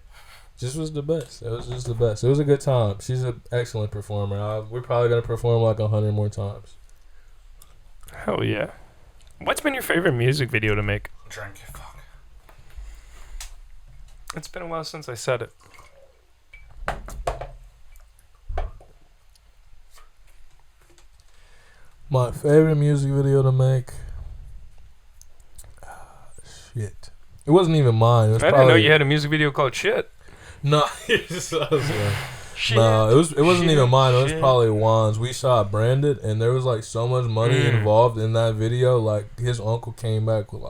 just was the best. It was just the best. It was a good time. She's an excellent performer. We're probably going to perform 100 more times. Hell yeah. What's been your favorite music video to make? Drink. Fuck. It's been a while since I said it. My favorite music video to make? Shit. It wasn't even mine. It was I didn't know you had a music video called Shit. No, it wasn't even mine. It was probably Juan's. We shot Branded, and there was so much money involved in that video. His uncle came back with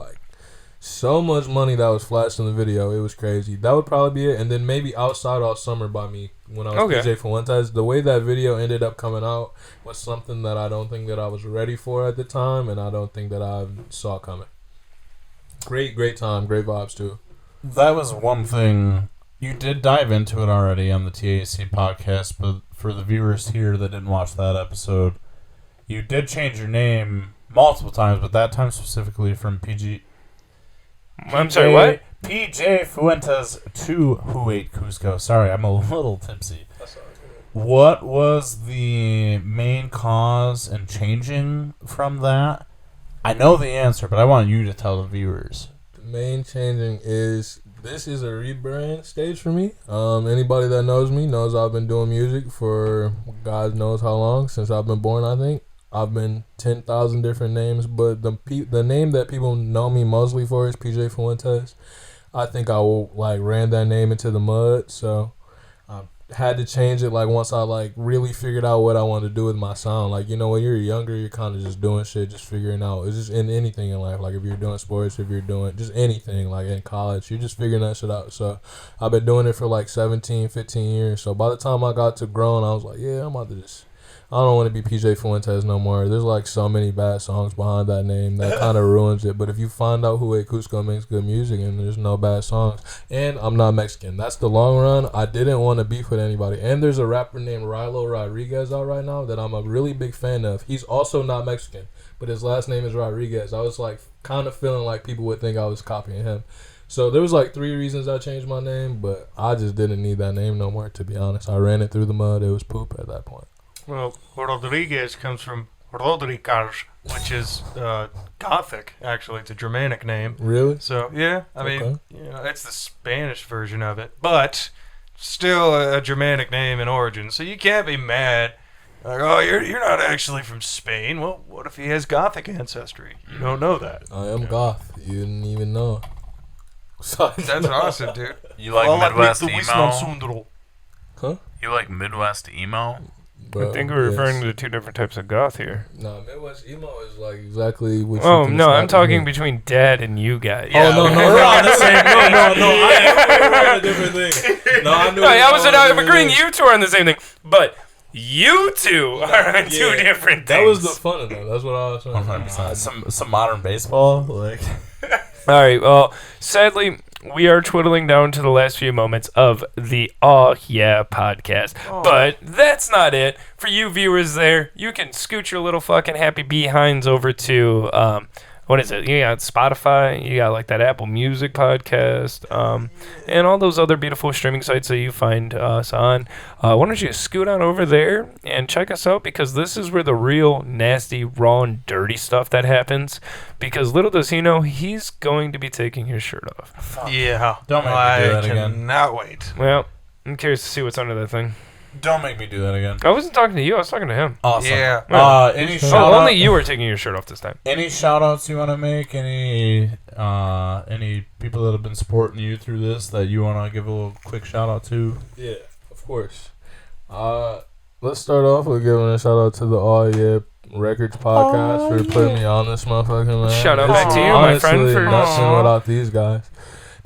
so much money that was flashed in the video. It was crazy. That would probably be it. And then maybe Outside All Summer by me when I was DJ Fuentes. The way that video ended up coming out was something that I don't think that I was ready for at the time, and I don't think that I saw coming. Great time, great vibes too. That was one thing. You did dive into it already on the TAC podcast, but for the viewers here that didn't watch that episode, you did change your name multiple times, but that time specifically from I'm sorry, what? PJ Fuentes to who8kuzco. Sorry, I'm a little tipsy. What was the main cause in changing from that? I know the answer, but I want you to tell the viewers. The main changing is this is a rebrand stage for me. Anybody that knows me knows I've been doing music for God knows how long, since I've been born, I think. I've been 10,000 different names, but the name that people know me mostly for is PJ Fuentes. I think I ran that name into the mud, so I had to change it once I really figured out what I wanted to do with my sound. When you're younger, you're kind of just doing shit, just figuring out. It's just in anything in life. If you're doing sports, if you're doing just anything, in college, you're just figuring that shit out. So I've been doing it for 17, 15 years. So by the time I got to grown, I was like, yeah, I'm about to just... I don't want to be PJ Fuentes no more. There's so many bad songs behind that name that kind of ruins it. But if you find out who8kuzco makes good music and there's no bad songs, and I'm not Mexican, that's the long run. I didn't want to beef with anybody. And there's a rapper named Rilo Rodriguez out right now that I'm a really big fan of. He's also not Mexican, but his last name is Rodriguez. I was kind of feeling like people would think I was copying him. So there was 3 reasons I changed my name, but I just didn't need that name no more, to be honest. I ran it through the mud. It was poop at that point. Well, Rodriguez comes from Rodriguez, which is Gothic, actually. It's a Germanic name. Really? So, yeah, I mean, Okay. it's the Spanish version of it, but still a Germanic name in origin. So you can't be mad. Oh, you're not actually from Spain. Well, what if he has Gothic ancestry? You don't know that. I am goth. You didn't even know. That's awesome, dude. You like Midwest emo? Huh? You like Midwest emo? Bro, I think we're referring to 2 different types of goth here. No, Midwest emo is exactly what Oh, you can no, I'm describe talking to me. between Dad and you guys. Oh, no, we're on the same. No. We're on a different thing. No, I knew. I'm agreeing you 2 are on the same thing, but you 2 are on 2 different things. That was the fun of it. That's what I was saying. 100%. Some modern baseball, All right, well, sadly, we are twiddling down to the last few moments of the Oh Yeah podcast. But that's not it. For you viewers there, you can scoot your little fucking happy behinds over to, what is it? You got Spotify, you got that Apple Music podcast, and all those other beautiful streaming sites that you find us on. Why don't you scoot on over there and check us out, because this is where the real nasty, raw, and dirty stuff that happens. Because little does he know, he's going to be taking his shirt off. Yeah. Don't make me do that again. I cannot wait. Well, I'm curious to see what's under that thing. Don't make me do that again. I wasn't talking to you, I was talking to him. Awesome. Yeah. Any shout Only you were taking your shirt off this time. Any shout outs you want to make? Any people that have been supporting you through this that you want to give a little quick shout out to? Yeah, of course. Let's start off with giving a shout out to the All Yeah Records podcast for putting me on this motherfucking man. Shout out back to you, my friend, Honestly, for nothing without these guys.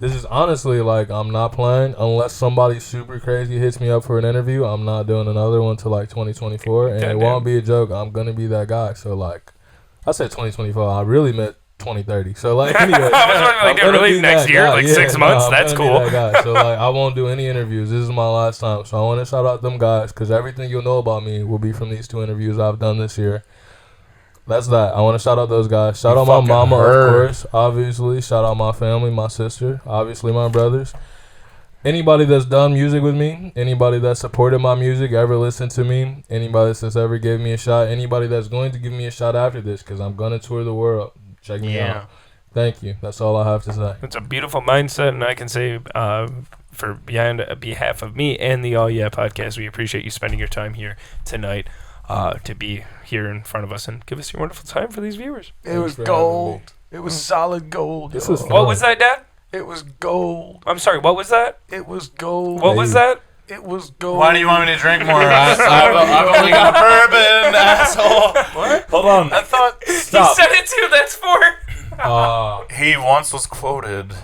This is honestly I'm not playing unless somebody super crazy hits me up for an interview. I'm not doing another one till 2024, and it won't be a joke. I'm gonna be that guy. So I said 2024. I really meant 2030. So anyway, I was wondering, really next year, 6 months. That's cool. That guy. So I won't do any interviews. This is my last time. So I want to shout out them guys, because everything you'll know about me will be from these 2 interviews I've done this year. That's that. I want to shout out those guys. Shout out my mama, of course, obviously. Shout out my family, my sister, obviously my brothers. Anybody that's done music with me, anybody that supported my music, ever listened to me, anybody that's ever gave me a shot, anybody that's going to give me a shot after this, because I'm going to tour the world. Check me out. Thank you. That's all I have to say. It's a beautiful mindset, and I can say for behalf of me and the All Yeah podcast, we appreciate you spending your time here tonight to be here in front of us and give us your wonderful time for these viewers. It was gold. It was solid gold. This was fun. What was that, Dad? It was gold. I'm sorry, what was that? It was gold. What was that? It was gold. Why do you want me to drink more? I've only got bourbon, asshole. What? Hold on. I thought. Stop. He said it too, that's for. He once was quoted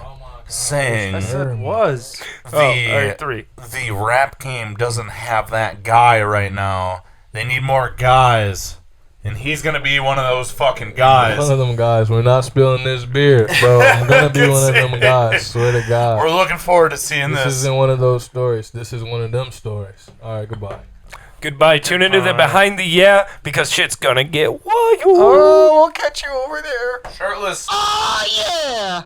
saying I said it was. All right, 3. the rap game doesn't have that guy right now. They need more guys. And he's going to be one of those fucking guys. One of them guys. We're not spilling this beer, bro. I'm going to be one of them guys. Swear to God. We're looking forward to seeing this. This isn't one of those stories. This is one of them stories. All right, goodbye. Goodbye. Tune into the Behind the Yeah, because shit's gonna get wild. Oh, we'll catch you over there. Shirtless. Oh, yeah.